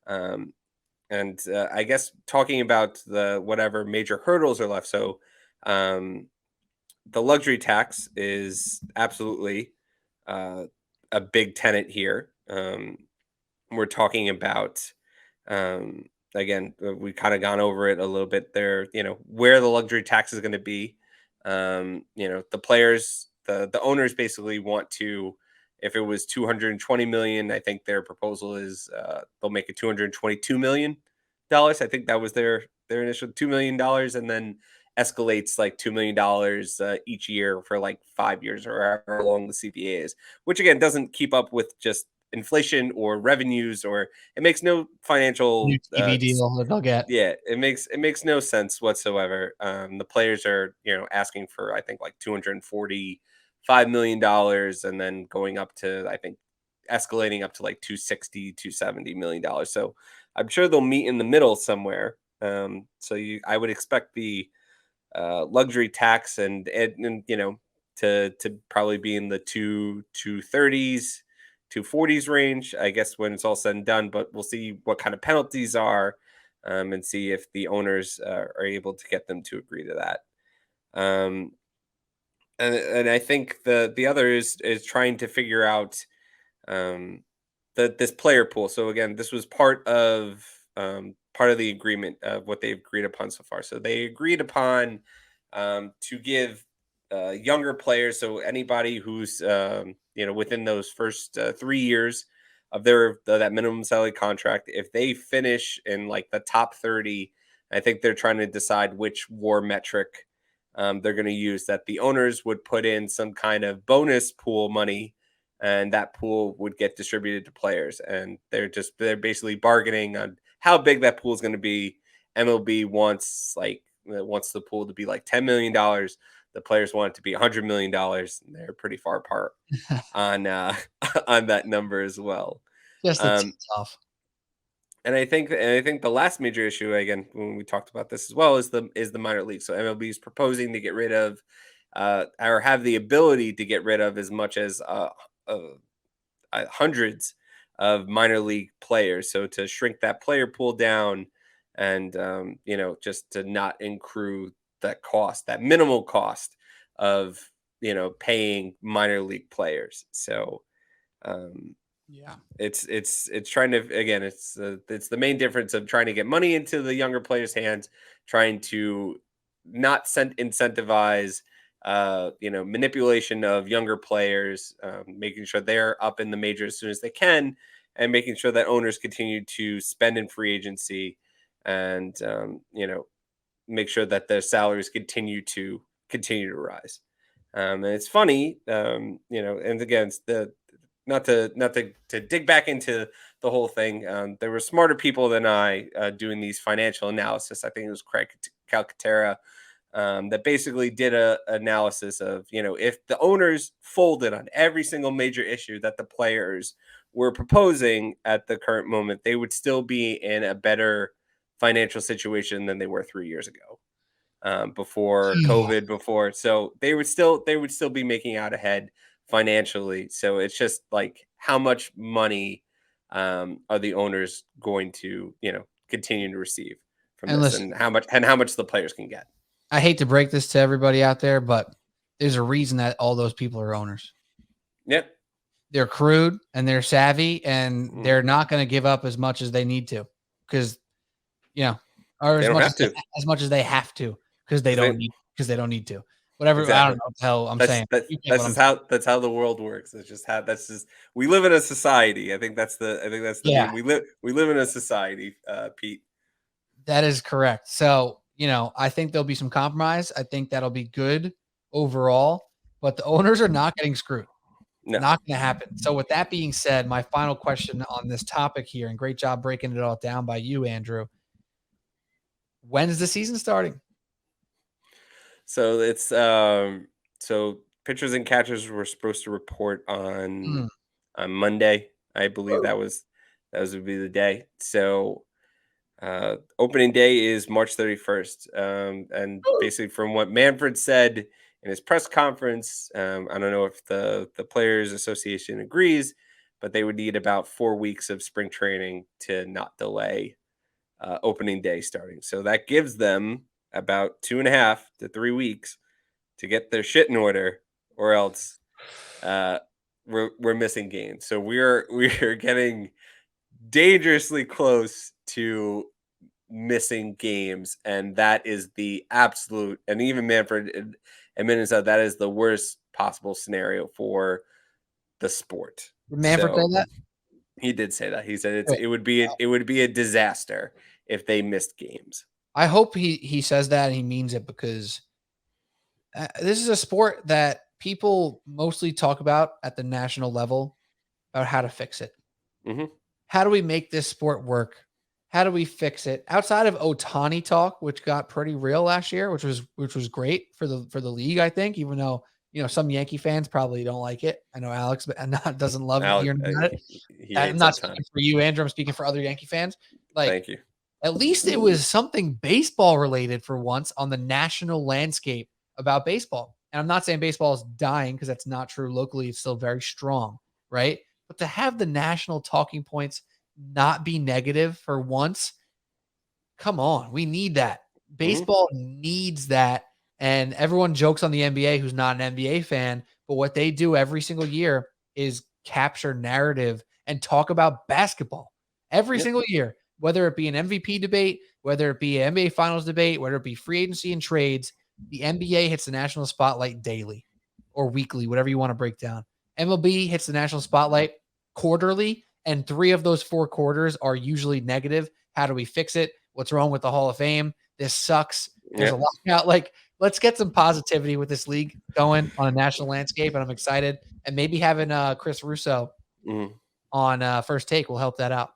And I guess talking about the whatever major hurdles are left. So the luxury tax is absolutely a big tenet here. We're talking about again, we kind of gone over it a little bit there, where the luxury tax is going to be. The players, the owners basically want to, if it was 220 million, I think their proposal is they'll make it 222 million dollars. I think that was their initial $2 million, and then escalates like $2 million each year for like 5 years or however long the CBA is, which again doesn't keep up with just inflation or revenues, or it makes no financial New TV deal that they'll get. yeah, it makes no sense whatsoever. The players are, asking for I think like $245 million, and then going up to I think escalating up to like 270 million dollars. So I'm sure they'll meet in the middle somewhere. I would expect the luxury tax and to probably be in the 230s, 240s range, I guess, when it's all said and done. But we'll see what kind of penalties are, and see if the owners are able to get them to agree to that. And I think the other is trying to figure out this player pool. So again, this was part of the agreement of what they've agreed upon so far. So they agreed upon to give younger players, so anybody who's within those first 3 years of that minimum salary contract, if they finish in like the top 30, I think they're trying to decide which WAR metric they're going to use. That the owners would put in some kind of bonus pool money, and that pool would get distributed to players, and they're basically bargaining on how big that pool is going to be. MLB wants the pool to be like $10 million. The players want it to be $100 million. And they're pretty far apart on on that number as well. Just a tough. And I think the last major issue, again, when we talked about this as well, is the minor league. So MLB is proposing to get rid of, or have the ability to get rid of, as much as hundreds of minor league players. So to shrink that player pool down, and just to not accrue that minimal cost of paying minor league players. So Yeah. it's trying to, again, it's the main difference of trying to get money into the younger players' hands, trying to not incentivize manipulation of younger players, making sure they're up in the major as soon as they can, and making sure that owners continue to spend in free agency, and make sure that their salaries continue to rise. And it's funny, and again, it's not to dig back into the whole thing. There were smarter people than I doing these financial analysis. I think it was Craig Calcaterra that basically did a analysis of, if the owners folded on every single major issue that the players were proposing at the current moment, they would still be in a better financial situation than they were 3 years ago, before COVID, so they would still be making out ahead financially. So it's just like, how much money are the owners going to, continue to receive from And this, listen, and how much the players can get. I hate to break this to everybody out there, but there's a reason that all those people are owners. Yep. They're crude and they're savvy, and they're not going to give up as much as they need to, because, or They as don't much have to. as much as they have to, because they don't need to. Whatever. I Exactly. don't know what the hell I'm saying. You get what I'm saying. That's how the world works. It's just we live in a society. I think that's the Yeah. meme. We live in a society, Pete. That is correct. So, I think there'll be some compromise. I think that'll be good overall, but the owners are not getting screwed. No. Not going to happen. So with that being said, my final question on this topic here, and great job breaking it all down by you, Andrew. When is the season starting? So it's so pitchers and catchers were supposed to report on Monday. I believe that would be the day. So opening day is March 31st. And basically, from what Manfred said in his press conference, I don't know if the Players Association agrees, but they would need about 4 weeks of spring training to not delay opening day starting. So that gives them about 2.5 to 3 weeks to get their shit in order, or else we're missing games. So we're getting dangerously close to missing games, and that is the absolute, and even Manfred admitted that is the worst possible scenario for the sport. Did Manfred say that? He did say that. He said it would be a disaster if they missed games. I hope he says that and he means it, because this is a sport that people mostly talk about at the national level, about how to fix it. Mm-hmm. How do we make this sport work? How do we fix it? Outside of Ohtani talk, which got pretty real last year, which was great for the league, I think, even though, some Yankee fans probably don't like it. I know Alex doesn't love hearing about it. I'm not speaking for you, Andrew. I'm speaking for other Yankee fans. Thank you. At least it was something baseball related for once on the national landscape about baseball. And I'm not saying baseball is dying, because that's not true. Locally, it's still very strong, right? But to have the national talking points not be negative for once, come on, we need that. Baseball needs that. And everyone jokes on the NBA who's not an NBA fan, but what they do every single year is capture narrative and talk about basketball every single year, whether it be an MVP debate, whether it be an NBA finals debate, whether it be free agency and trades. The NBA hits the national spotlight daily or weekly, whatever you want to break down. MLB hits the national spotlight quarterly, and 3 of those 4 quarters are usually negative. How do we fix it? What's wrong with the Hall of Fame? This sucks. There's a lockout. Let's get some positivity with this league going on a national landscape, and I'm excited. And maybe having Chris Russo on First Take will help that out.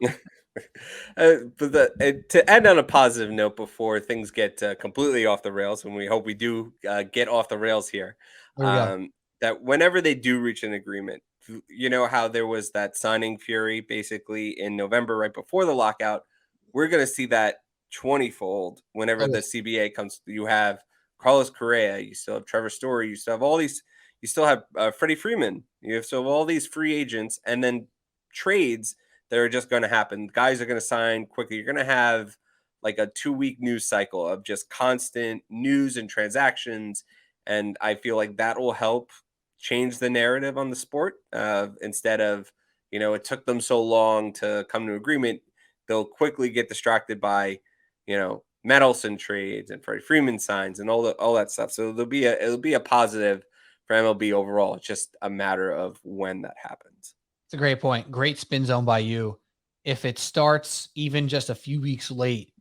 But to end on a positive note before things get completely off the rails, and we hope we do get off the rails here, that whenever they do reach an agreement, how there was that signing fury basically in November right before the lockout, we're going to see that 20-fold whenever the CBA comes. You have Carlos Correa, you still have Trevor Story, you still have all these, you still have Freddie Freeman, you have all these free agents, and then trades that are just going to happen. Guys are going to sign quickly. You're going to have like a 2-week news cycle of just constant news and transactions. And I feel like that will help change the narrative on the sport. Instead of, it took them so long to come to agreement, they'll quickly get distracted by, Medelson trades and Freddie Freeman signs and all that stuff. So it'll be a positive for MLB overall. It's just a matter of when that happens. It's a great point. Great spin zone by you. If it starts even just a few weeks late,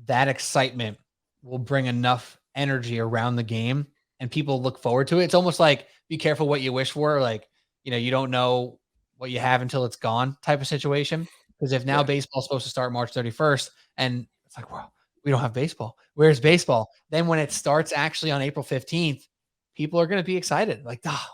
that excitement will bring enough energy around the game and people look forward to it. It's almost like be careful what you wish for. Like, you don't know what you have until it's gone type of situation. Because if now baseball's supposed to start March 31st and it's like, well, we don't have baseball. Where's baseball? Then when it starts actually on April 15th, people are going to be excited. Like, oh,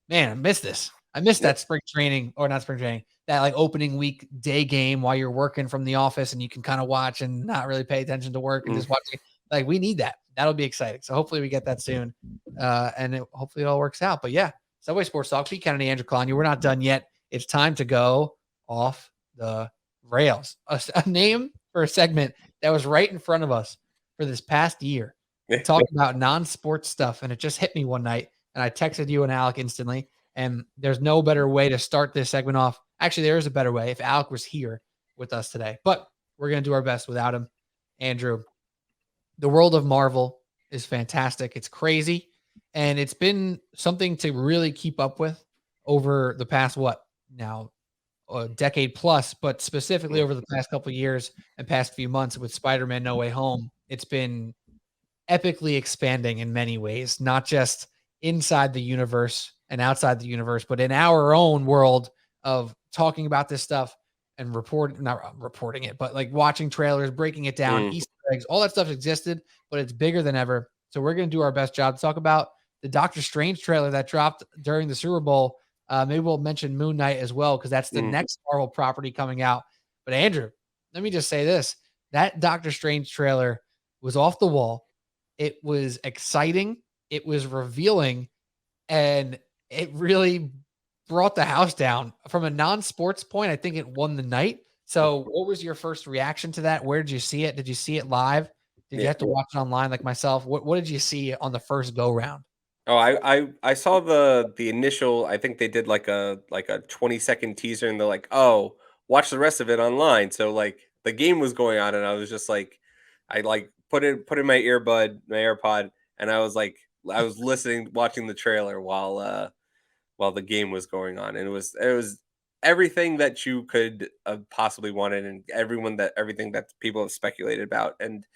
man, I missed this. I missed that spring training, or not spring training, that like opening week day game while you're working from the office and you can kind of watch and not really pay attention to work and just watch it. Like, we need that. That'll be exciting. So hopefully we get that soon. And hopefully it all works out. But yeah, Subway Sports Talk, Pete Kennedy, Andrew Calagna. We're not done yet. It's time to go off the rails. A name for a segment that was right in front of us for this past year. Talking about non-sports stuff. And it just hit me one night. And I texted you and Alec instantly. And there's no better way to start this segment off. Actually, there is a better way if Alec was here with us today. But we're going to do our best without him. Andrew, the world of Marvel is fantastic. It's crazy. And it's been something to really keep up with over the past, a decade plus, but specifically over the past couple of years and past few months with Spider-Man No Way Home. It's been epically expanding in many ways, not just inside the universe and outside the universe, but in our own world of talking about this stuff and not reporting it, but like watching trailers, breaking it down, Easter eggs, all that stuff existed, but it's bigger than ever. So we're going to do our best job to talk about the Doctor Strange trailer that dropped during the Super Bowl. Maybe we'll mention Moon Knight as well, because that's the next Marvel property coming out. But Andrew, let me just say this. That Doctor Strange trailer was off the wall. It was exciting. It was revealing. And it really brought the house down. From a non-sports point, I think it won the night. So what was your first reaction to that? Where did you see it? Did you see it live? Did you have to watch it online like myself? What did you see on the first go round? Oh, I saw the initial. I think they did like a 20-second teaser, and they're like, "Oh, watch the rest of it online." So like the game was going on, and I was just like, I like put in my AirPod, and I was listening, watching the trailer while the game was going on, and it was everything that you could have possibly wanted, and everything that people have speculated about. And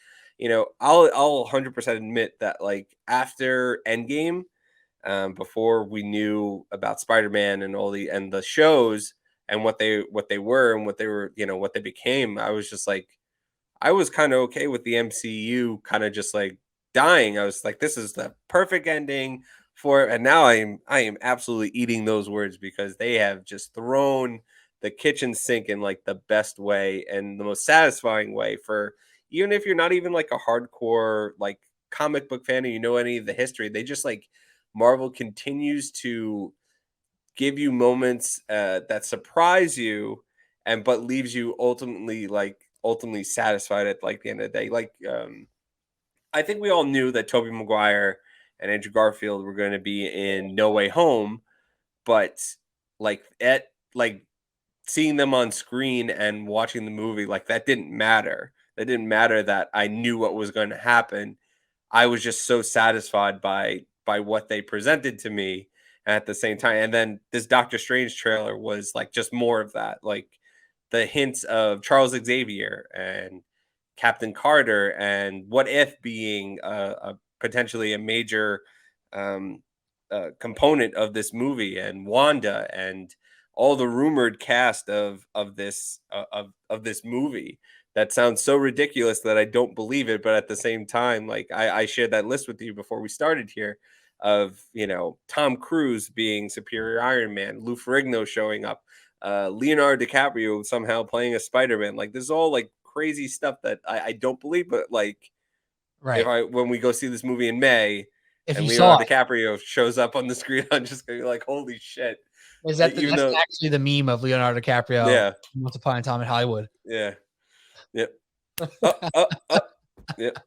I'll 100% admit that, like, after Endgame, before we knew about Spider-Man and the shows and what they were and what they were, what they became, I was just like, I was kind of okay with the MCU kind of just like dying. I was like, this is the perfect ending for it. And now I am absolutely eating those words, because they have just thrown the kitchen sink in like the best way and the most satisfying way, for even if you're not even like a hardcore like comic book fan and you know any of the history. They just like, Marvel continues to give you moments that surprise you, but leaves you ultimately satisfied at like the end of the day. Like, I think we all knew that Tobey Maguire and Andrew Garfield were going to be in No Way Home, but like seeing them on screen and watching the movie, like, that didn't matter. That didn't matter that I knew what was going to happen. I was just so satisfied by what they presented to me at the same time. And then this Doctor Strange trailer was like just more of that, like the hints of Charles Xavier and Captain Carter and What If being potentially a major component of this movie, and Wanda, and all the rumored cast of this movie. That sounds so ridiculous that I don't believe it, but at the same time, like, I shared that list with you before we started here, of Tom Cruise being Superior Iron Man, Lou Ferrigno showing up, Leonardo DiCaprio somehow playing a Spider-Man. Like, this is all like crazy stuff that I don't believe, but like, Right. when we go see this movie in May, If and you saw Leonardo it, DiCaprio shows up on the screen, I'm just gonna be like, holy shit! is Like, that even that's though, actually the meme of Leonardo DiCaprio yeah, Once Upon a Time in Hollywood. yeah, yep, up, yep,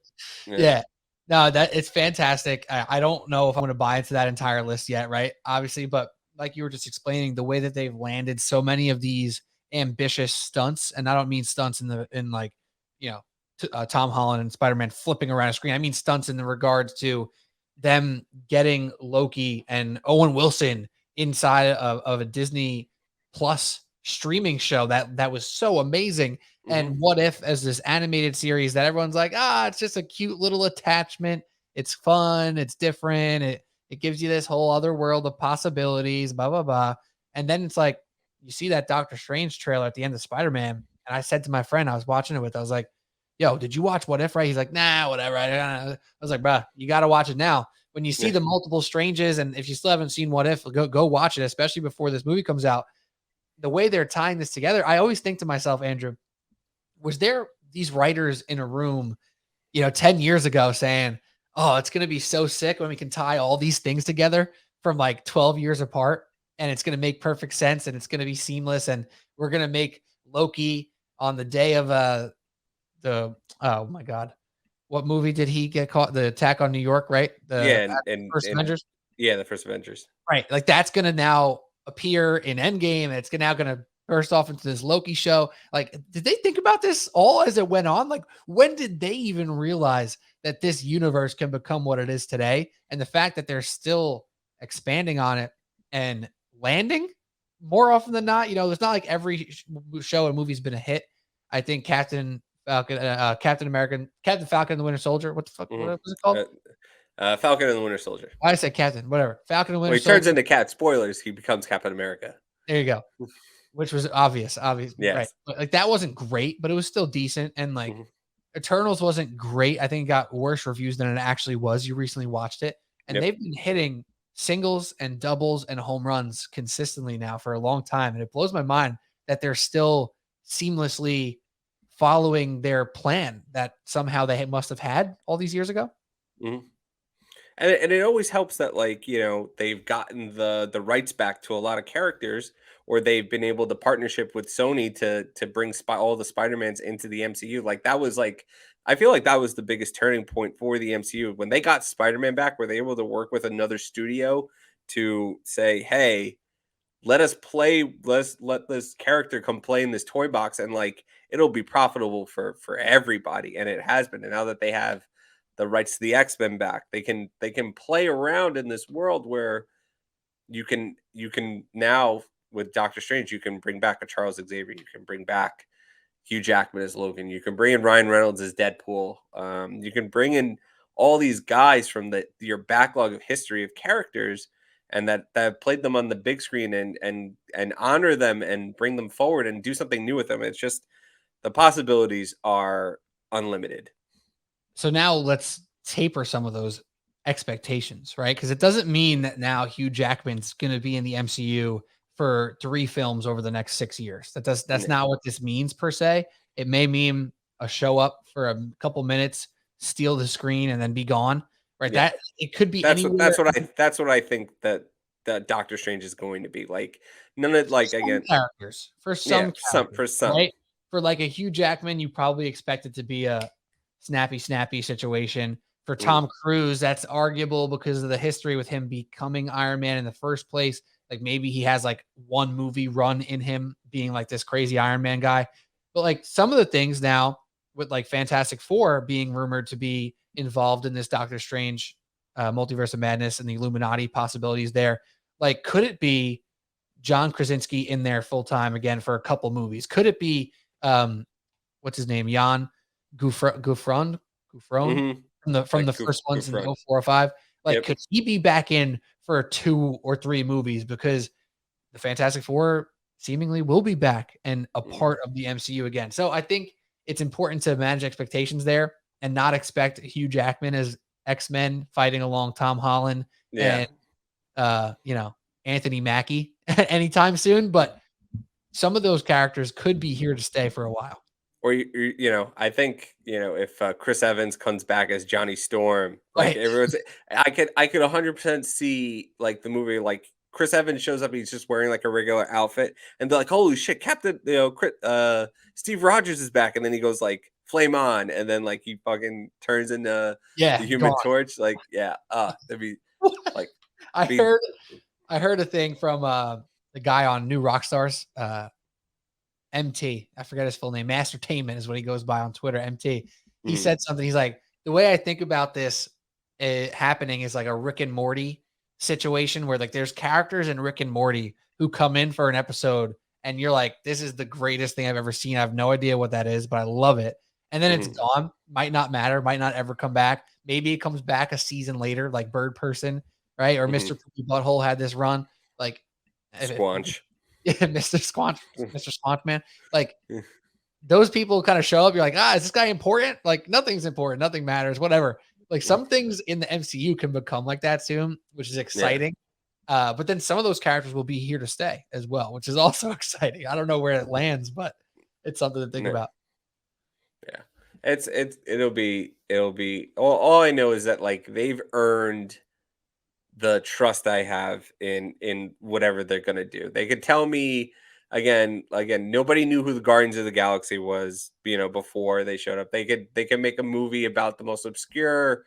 yeah, Yeah. No, that it's fantastic. I don't know if I'm going to buy into that entire list yet, right? Obviously, but like you were just explaining, the way that they've landed so many of these ambitious stunts, and I don't mean stunts in like, Tom Holland and Spider-Man flipping around a screen. I mean stunts in the regards to them getting Loki and Owen Wilson inside of a Disney Plus streaming show that was so amazing. And What If as this animated series that everyone's like, it's just a cute little attachment. It's fun. It's different. It gives you this whole other world of possibilities, blah, blah, blah. And then it's like, you see that Doctor Strange trailer at the end of Spider-Man. And I said to my friend I was watching it with, I was like, yo, did you watch What If? Right? He's like, nah, whatever. I was like, bruh, you got to watch it now. When you see the multiple stranges, and if you still haven't seen What If, go watch it, especially before this movie comes out. The way they're tying this together, I always think to myself, Andrew, was there these writers in a room, 10 years ago saying, oh, it's going to be so sick when we can tie all these things together from like 12 years apart, and it's going to make perfect sense, and it's going to be seamless, and we're going to make Loki on the day of oh my God, what movie did he get caught? The attack on New York, right? The Yeah, and first Avengers. yeah, the first Avengers. Right. Like that's going to now appear in Endgame. And it's now going to burst off into this Loki show. Like, did they think about this all as it went on? Like, when did they even realize that this universe can become what it is today? And the fact that they're still expanding on it and landing more often than not, there's not like every show and movie's been a hit. I think Captain Falcon and the Winter Soldier. What the fuck? What was it called? Falcon and the Winter Soldier. I said Captain, whatever. Falcon and Winter He Soldier. turns into Cat. Spoilers. He becomes Captain America. There you go. Which was obvious, Yes. right? But like that wasn't great, but it was still decent. And like Eternals wasn't great. I think it got worse reviews than it actually was. You recently watched it, and they've been hitting singles and doubles and home runs consistently now for a long time. And it blows my mind that they're still seamlessly following their plan that somehow they must have had all these years ago. Mm-hmm. And it always helps that they've gotten the rights back to a lot of characters, or they've been able to partnership with Sony to bring all the Spider-Mans into the MCU. Like that was I feel like that was the biggest turning point for the MCU when they got Spider-Man back. Were they able to work with another studio to say, hey, let this character come play in this toy box, and it'll be profitable for everybody, and it has been. And now that they have the rights to the X-Men back, they can play around in this world where you can now with Doctor Strange, you can bring back a Charles Xavier, you can bring back Hugh Jackman as Logan, you can bring in Ryan Reynolds as Deadpool, you can bring in all these guys from your backlog of history of characters, and that have played them on the big screen, and honor them and bring them forward and do something new with them. It's just the possibilities are unlimited. So now let's taper some of those expectations, right? Because it doesn't mean that now Hugh Jackman's going to be in the MCU for 3 films over the next 6 years. That's not what this means per se. It may mean a show up for a couple minutes, steal the screen, and then be gone. Right? Yeah. That it could be. That's what I think that Doctor Strange is going to be like. None of again characters for some right? For like a Hugh Jackman, you probably expect it to be a snappy situation. For Tom Cruise, that's arguable because of the history with him becoming Iron Man in the first place. Like maybe he has like one movie run in him being like this crazy Iron Man guy. But like some of the things now with like Fantastic Four being rumored to be involved in this Doctor Strange Multiverse of Madness and the Illuminati possibilities there. Like, could it be John Krasinski in there full time again for a couple movies? Could it be what's his name? Jan Gouffron from the first ones in 04 or 05. Like, could he be back in for 2 or 3 movies? Because the Fantastic Four seemingly will be back and a part of the MCU again. So I think it's important to manage expectations there and not expect Hugh Jackman as X-Men fighting along Tom Holland and Anthony Mackie anytime soon. But some of those characters could be here to stay for a while. Or I think if Chris Evans comes back as Johnny Storm, like everyone's, I could 100% see like the movie, like Chris Evans shows up, he's just wearing like a regular outfit, and they're like, "Holy shit, Captain!" Steve Rogers is back, and then he goes like, "Flame on," and then like he fucking turns into the Human Torch. Like, that'd be like. I heard a thing from the guy on New Rockstars. MT, I forget his full name. Mastertainment is what he goes by on Twitter. MT. He said something. He's like, the way I think about this happening is like a Rick and Morty situation where like there's characters in Rick and Morty who come in for an episode and you're like, this is the greatest thing I've ever seen. I have no idea what that is, but I love it. And then it's gone. Might not matter. Might not ever come back. Maybe it comes back a season later, like Bird Person, right? Or Mr. Poopy Butthole had this run. Like Squanch. Yeah, Mr. Squanch man. Like those people kind of show up. You're like, is this guy important? Like nothing's important. Nothing matters. Whatever. Like some things in the MCU can become like that soon, which is exciting. But then some of those characters will be here to stay as well, which is also exciting. I don't know where it lands, but it's something to think about. Yeah, it'll be all I know is that like they've earned the trust I have in whatever they're gonna do. They could tell me again, nobody knew who the Guardians of the Galaxy was, before they showed up. They could make a movie about the most obscure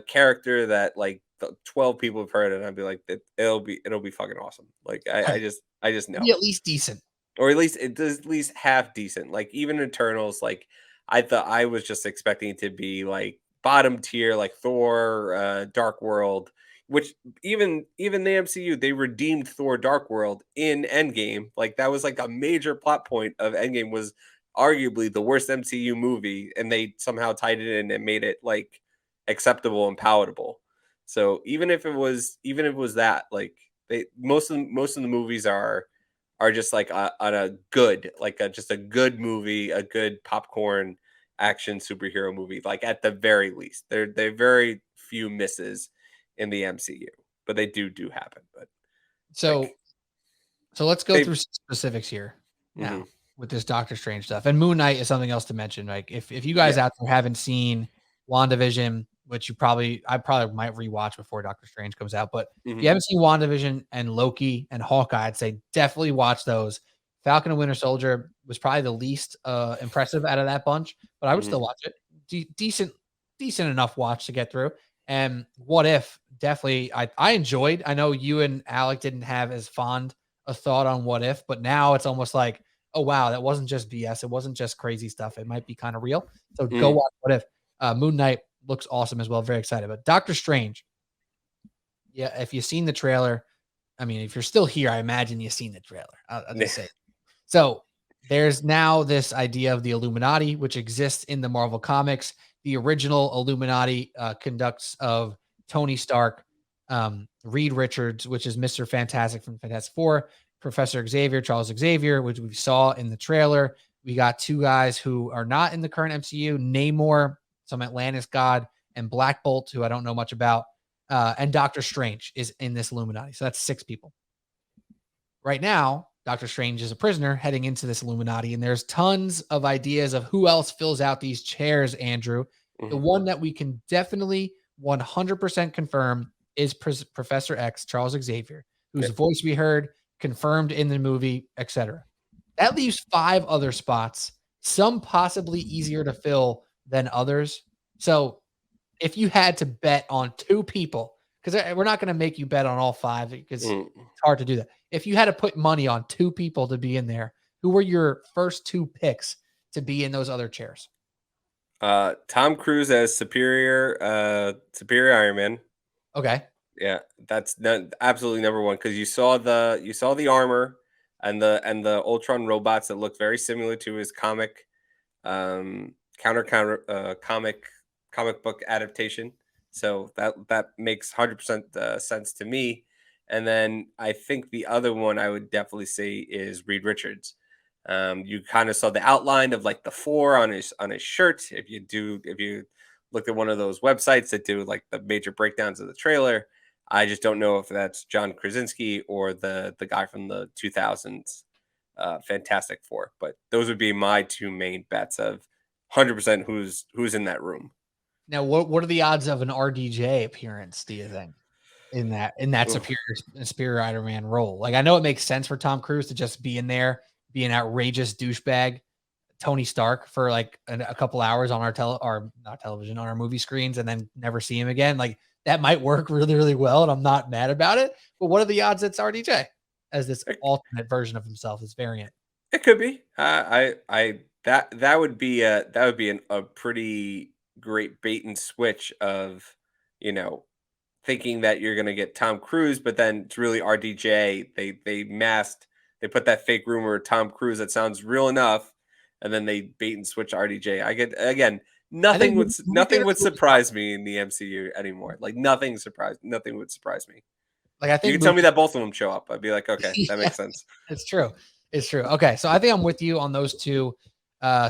character that like 12 people have heard, and I'd be like, it'll be fucking awesome. Like I just know. Be at least decent. Or at least at least half decent. Like even Eternals, like I thought I was just expecting it to be like bottom tier, like Thor, Dark World, which even the MCU, they redeemed Thor Dark World in Endgame. Like that was like a major plot point of Endgame, was arguably the worst MCU movie, and they somehow tied it in and made it like acceptable and palatable. So even if it was that, like most of the movies are just like on a good, like just a good movie, a good popcorn action superhero movie. Like at the very least, they're very few misses in the MCU, but they do happen. But so like, so let's go through specifics here now with this Doctor Strange stuff. And Moon Knight is something else to mention. Like if you guys out there haven't seen WandaVision, which I probably might rewatch before Doctor Strange comes out, but if you haven't seen WandaVision and Loki and Hawkeye, I'd say definitely watch those. Falcon and Winter Soldier was probably the least impressive out of that bunch, but I would still watch it. Decent enough watch to get through. And What If, definitely I enjoyed. I know you and Alec didn't have as fond a thought on What If, but now it's almost like, oh wow, that wasn't just BS. It wasn't just crazy stuff. It might be kind of real. So go watch What If. Moon Knight looks awesome as well. Very excited. But Doctor Strange, yeah, if you've seen the trailer, I mean, if you're still here, I imagine you've seen the trailer. I'll just say. So there's now this idea of the Illuminati, which exists in the Marvel comics. The original Illuminati conducts of Tony Stark, Reed Richards, which is Mr. Fantastic from Fantastic Four, Professor Xavier, Charles Xavier, which we saw in the trailer. We got two guys who are not in the current MCU, Namor, some Atlantis god, and Black Bolt, who I don't know much about. And Doctor Strange is in this Illuminati. So that's 6 people. Right now, Doctor Strange is a prisoner heading into this Illuminati, and there's tons of ideas of who else fills out these chairs, Andrew. The one that we can definitely 100% confirm is Professor X, Charles Xavier, whose voice we heard, confirmed in the movie, etc. That leaves 5 other spots, some possibly easier to fill than others. So if you had to bet on 2 people, because we're not going to make you bet on all 5 because it's hard to do that. If you had to put money on 2 people to be in there, who were your first 2 picks to be in those other chairs? Tom Cruise as Superior Iron Man. Okay. Yeah, that's absolutely number one, because you saw the armor and the Ultron robots that looked very similar to his comic comic book adaptation. So that makes 100% sense to me. And then I think the other one I would definitely say is Reed Richards. You kind of saw the outline of like the 4 on his shirt. If you looked at one of those websites that do like the major breakdowns of the trailer, I just don't know if that's John Krasinski or the guy from the 2000s Fantastic Four. But those would be my 2 main bets of 100% who's in that room. Now, what are the odds of an RDJ appearance, do you think, in that superior Iron Man role? Like, I know it makes sense for Tom Cruise to just be in there, be an outrageous douchebag Tony Stark for like a couple hours on our not television, on our movie screens, and then never see him again. Like that might work really, really well, and I'm not mad about it. But what are the odds it's RDJ as this alternate version of himself, this variant? It could be. That would be a pretty great bait and switch of, thinking that you're gonna get Tom Cruise, but then it's really RDJ. They put that fake rumor of Tom Cruise that sounds real enough, and then they bait and switch RDJ. Nothing would surprise me in the MCU anymore. Like nothing would surprise me. Like I think you can tell me that both of them show up. I'd be like, okay, that makes sense. It's true. Okay, so I think I'm with you on those 2.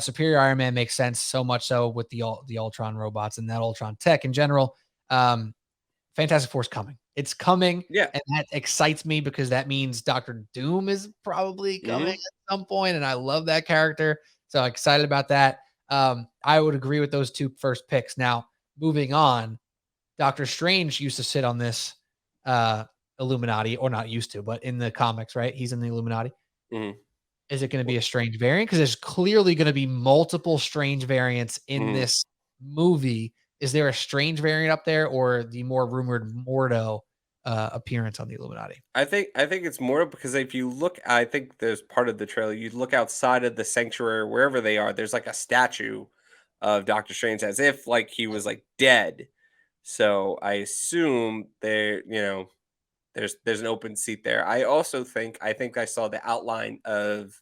Superior Iron Man makes sense, so much so with the Ultron robots and that Ultron tech in general. Fantastic Four's coming. It's coming, Yeah. and that excites me because that means Doctor Doom is probably coming at some point, and I love that character. So excited about that. I would agree with those two first picks. Now, moving on, Doctor Strange used to sit on this Illuminati, or not used to, but in the comics, right? He's in the Illuminati. Mhm. Is it going to be a strange variant? Because there's clearly going to be multiple strange variants in Mhm. this movie. Is there a strange variant up there, or the more rumored Mordo appearance on the Illuminati? I think it's more because if you look, I think there's part of the trailer. You look outside of the sanctuary, wherever they are. There's like a statue of Doctor Strange, as if like he was like dead. So I assume there, there's an open seat there. I think I saw the outline of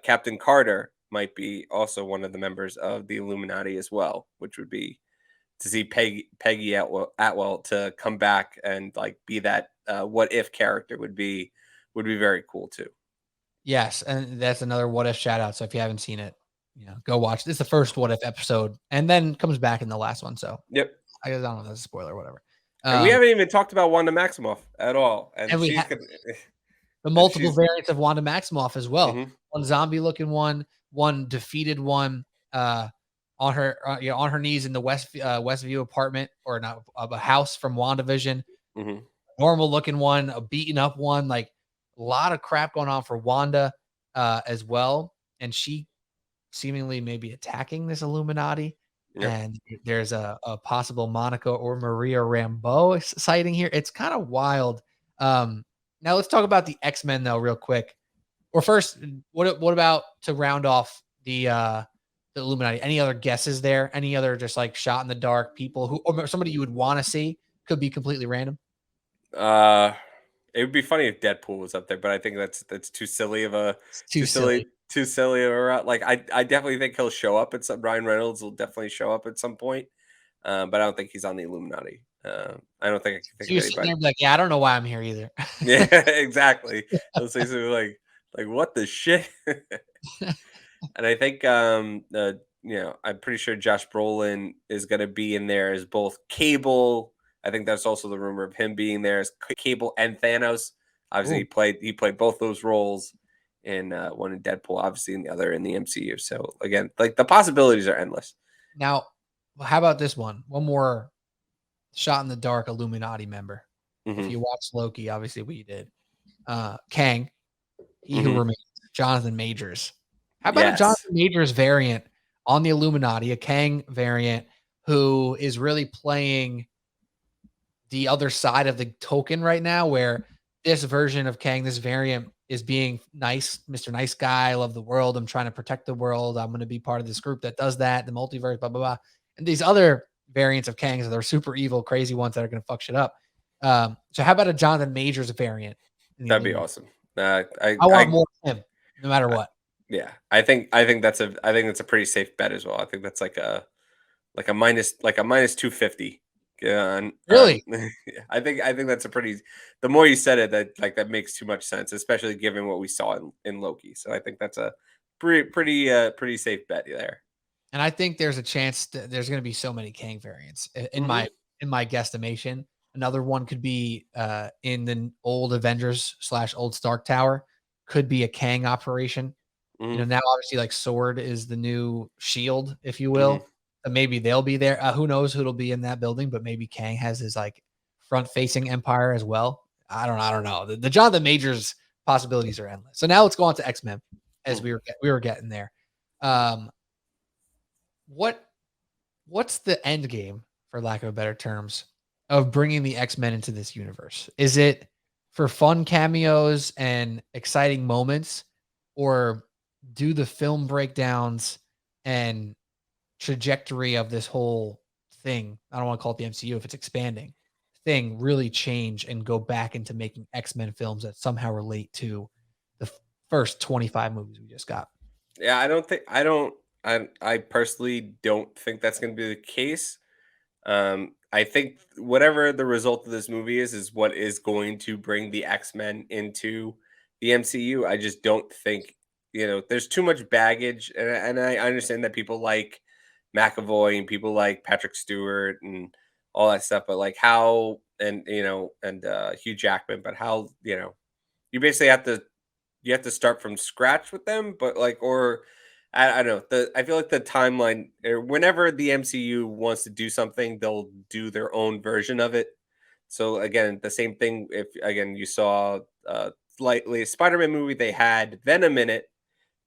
Captain Carter might be also one of the members of the Illuminati as well, which would be to see Peggy Atwell to come back and like be that what if character would be very cool too. Yes, and that's another what if shout out. So if you haven't seen it, go watch. This is the first what if episode, and then comes back in the last one. So Yep. I guess I don't know if that's a spoiler or whatever. And we haven't even talked about Wanda Maximoff at all, and And we she's have gonna, the and multiple she's variants of Wanda Maximoff as well. mhm, One zombie looking one defeated one, on her on her knees in the Westview apartment, or not, of a house from WandaVision. mhm, Normal looking one, a beaten up one, like a lot of crap going on for Wanda as well. And she seemingly maybe attacking this Illuminati. yep. And there's a possible Monica or Maria Rambeau sighting here. It's kind of wild. Now let's talk about the X-Men though, real quick. Or first, what about to round off the Illuminati? Any other guesses there? Any other just like shot in the dark people who, or somebody you would want to see? Could be completely random. Uh, it would be funny if Deadpool was up there, but I think that's too silly of a It's too silly. too silly of a route. Like I definitely think he'll show up at some. Ryan Reynolds will definitely show up at some point, but I don't think he's on the Illuminati. I don't think I can think So of you're sitting anybody. there and be like, yeah, I don't know why I'm here either. Yeah, exactly. He'll say something like what the shit. And I think I'm pretty sure Josh Brolin is going to be in there as both Cable. I think that's also the rumor of him being there as Cable and Thanos. Obviously, Ooh. he played both those roles in one in Deadpool, obviously, and the other in the MCU. So again, like the possibilities are endless. Now, how about this one? One more shot in the dark Illuminati member. If Hmm. you watch Loki, obviously we did. Kang, He Who Hmm. Remains, Jonathan Majors. How about a Yes. Jonathan Majors variant on the Illuminati, a Kang variant who is really playing the other side of the token right now, where this version of Kang, this variant, is being nice, Mr. Nice Guy. I love the world. I'm trying to protect the world. I'm going to be part of this group that does that, the multiverse, blah, blah, blah. And these other variants of Kangs that are super evil, crazy ones that are going to fuck shit up. So how about a Jonathan Majors variant in the That'd be Illuminati? awesome. Uh, I, I want I, more of him, no matter I, what. yeah, I think that's a pretty safe bet as well. I think that's like a minus 250. On Really? yeah, I think that's a pretty. The more you said it, that makes too much sense, especially given what we saw in Loki. So I think that's a pretty safe bet there. And I think there's a chance that there's going to be so many Kang variants Hmm. in my guesstimation. Another one could be in the old Avengers / old Stark Tower. Could be a Kang operation. Hmm. Now obviously like Sword is the new Shield, if you Hmm. will. So maybe they'll be there. Who knows who'll be in that building? But maybe Kang has his like front facing empire as well. I don't know. The Jonathan Majors possibilities are endless. So now let's go on to X Men, as we were getting there. Um, what what's the end game, for lack of better terms, of bringing the X-Men into this universe? Is it for fun cameos and exciting moments, or do the film breakdowns and trajectory of this whole thing, I don't want to call it the MCU if it's expanding, thing, really change and go back into making X-Men films that somehow relate to the first 25 movies we just got? Yeah, I personally don't think that's going to be the case. I think whatever the result of this movie is what is going to bring the X Men into the MCU. I just don't think there's too much baggage, and I understand that people like McAvoy and people like Patrick Stewart and all that stuff, but like how and Hugh Jackman, but how you basically have to start from scratch with them, but like or I don't know. I feel like the timeline or whenever the MCU wants to do something, they'll do their own version of it. So again, the same thing if again you saw slightly Spider-Man movie, they had Venom in it,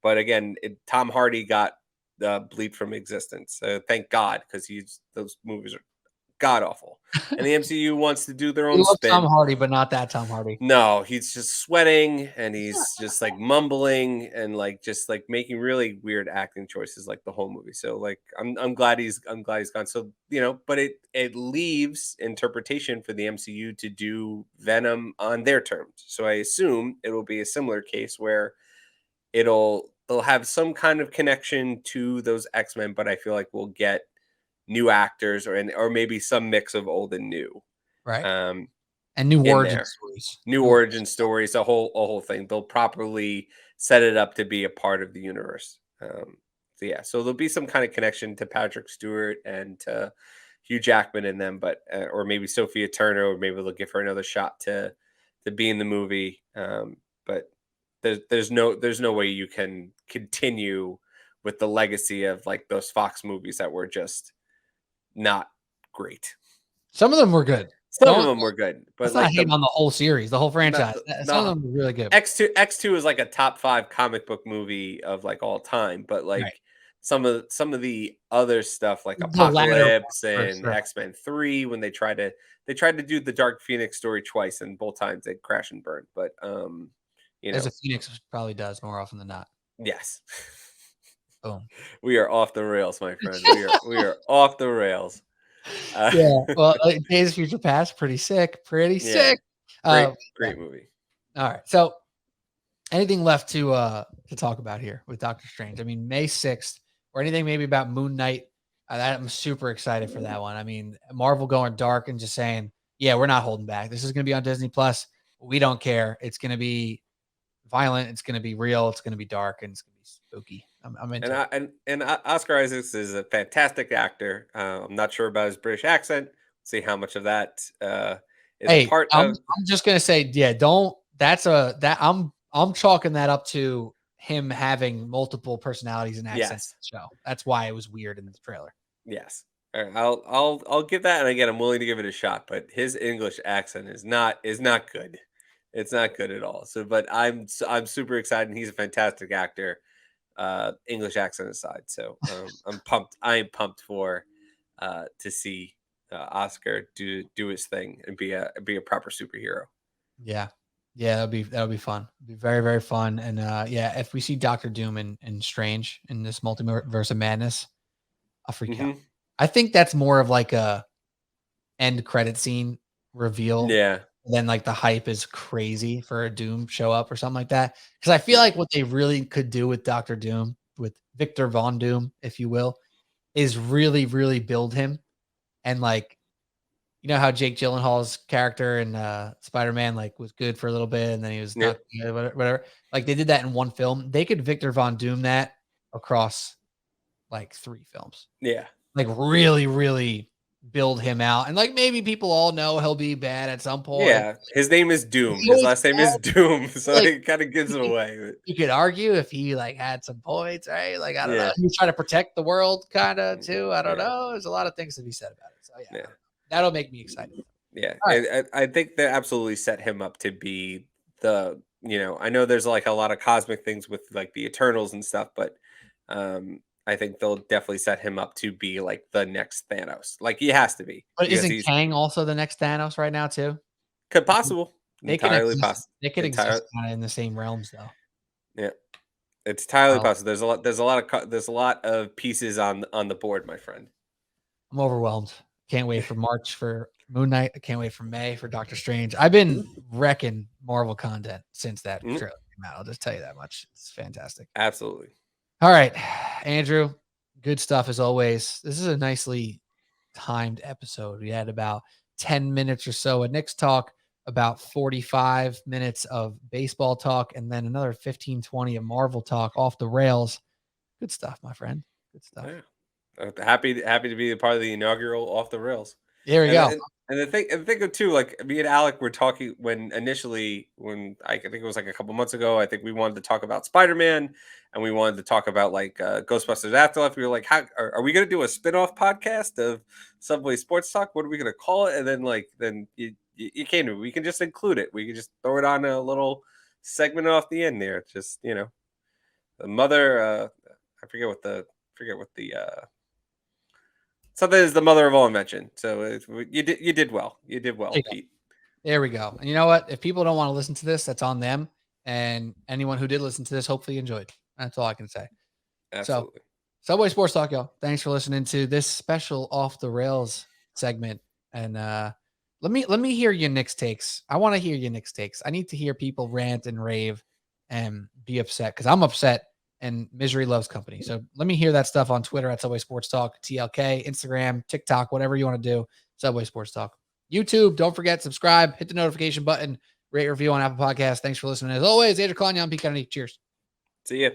but again, Tom Hardy got bleeped from existence. Thank God, because those movies are god awful. And the MCU wants to do their We own love Tom spin. Hardy, but not that Tom Hardy. No, he's just sweating and he's just like mumbling and like just like making really weird acting choices like the whole movie. So like I'm glad he's gone. So but it leaves interpretation for the MCU to do Venom on their terms. So I assume it will be a similar case where they'll have some kind of connection to those X-Men, but I feel like we'll get new actors or maybe some mix of old and new. Right. And new origin stories. New origin stories, a whole thing. They'll properly set it up to be a part of the universe. So there'll be some kind of connection to Patrick Stewart and to Hugh Jackman in them, but or maybe Sophia Turner, or maybe they'll give her another shot to be in the movie. But there's no way you can continue with the legacy of like those Fox movies that were just not great. Some of them were good. Some of them were good, but like hating on the whole series, the whole franchise. Some of them were really good. X2 is like a top 5 comic book movie of like all time, but like some of the other stuff like Apocalypse and X-Men 3 when they tried to do the Dark Phoenix story twice and both times they crash and burn. But as a Phoenix probably does more often than not. Yes. Boom. We are off the rails, my friend. We are off the rails. Yeah. Well, Days of Future Past, pretty sick. Sick. Great movie. All right. So anything left to talk about here with Doctor Strange? I mean, May 6th or anything maybe about Moon Knight. I'm super excited for that one. I mean, Marvel going dark and just saying, yeah, we're not holding back. This is going to be on Disney Plus. We don't care. It's going to be violent. It's going to be real. It's going to be dark, and it's going to be spooky. I'm into it. And Oscar Isaacs is a fantastic actor. I'm not sure about his British accent. See how much of that is a part of. I'm just going to say, yeah, I'm chalking that up to him having multiple personalities and accents in the show. That's why it was weird in the trailer. Yes. All right, I'll give that, and again, I'm willing to give it a shot. But his English accent is not good. It's not good at all. So, but I'm super excited. And he's a fantastic actor, English accent aside. So I'm pumped. I am pumped for to see Oscar do his thing and be a proper superhero. Yeah. Yeah, that'll be fun. It'll be very, very fun. And if we see Doctor Doom and Strange in this multiverse of madness, I'll freak out. I think that's more of like a end credit scene reveal. Yeah. Than like the hype is crazy for a Doom show up or something like that. Because I feel like what they really could do with Doctor Doom, with Victor Von Doom, if you will, is really, really build him. And like, you know how Jake Gyllenhaal's character in Spider-Man like was good for a little bit and then he was not good, whatever. Like they did that in one film. They could Victor Von Doom that across like 3 films. Yeah. Like really, really build him out. And like maybe people all know he'll be bad at some point. Yeah. His name is Doom. His last name is Doom. So like, it kind of gives it away. You could argue if he like had some points, right? Like I don't know. He was trying to protect the world kind of too. I don't know. There's a lot of things to be said about it. So yeah. That'll make me excited. Yeah. Right. I think they absolutely set him up to be the, I know there's like a lot of cosmic things with like the Eternals and stuff, but I think they'll definitely set him up to be like the next Thanos. Like he has to be. But isn't Kang also the next Thanos right now too? Could possible. They could exist in the same realms though. Yeah. It's entirely possible. There's a lot of pieces on the board, my friend. I'm overwhelmed. Can't wait for March for Moon Knight. I can't wait for May for Doctor Strange. I've been wrecking Marvel content since that trailer came out. I'll just tell you that much. It's fantastic. Absolutely. All right, Andrew, good stuff as always. This is a nicely timed episode. We had about 10 minutes or so of Knicks talk, about 45 minutes of baseball talk, and then another 15, 20 of Marvel talk off the rails. Good stuff, my friend. Good stuff. Yeah. Happy to be a part of the inaugural Off the Rails. There we go. And the thing of too, like me and Alec were talking when I think it was like a couple months ago. I think we wanted to talk about Spider-Man, and we wanted to talk about like Ghostbusters Afterlife. We were like, how are we going to do a spin-off podcast of Subway Sports Talk? What are we going to call it? And then you came to me. We can just include it. We can just throw it on a little segment off the end there. Just the mother. I forget what the something is the mother of all invention. So you did well. You did well, Pete. There we go. And you know what? If people don't want to listen to this, that's on them. And anyone who did listen to this, hopefully enjoyed. That's all I can say. Absolutely. So, Subway Sports Talk, y'all. Thanks for listening to this special Off the Rails segment. And let me hear your Knicks takes. I want to hear your Knicks takes. I need to hear people rant and rave and be upset because I'm upset. And misery loves company. So let me hear that stuff on Twitter at Subway Sports Talk, TLK, Instagram, TikTok, whatever you want to do. Subway Sports Talk. YouTube, don't forget, subscribe, hit the notification button, rate, review on Apple Podcasts. Thanks for listening. As always, Andrew Calagna, I'm Pete Kennedy. Cheers. See ya.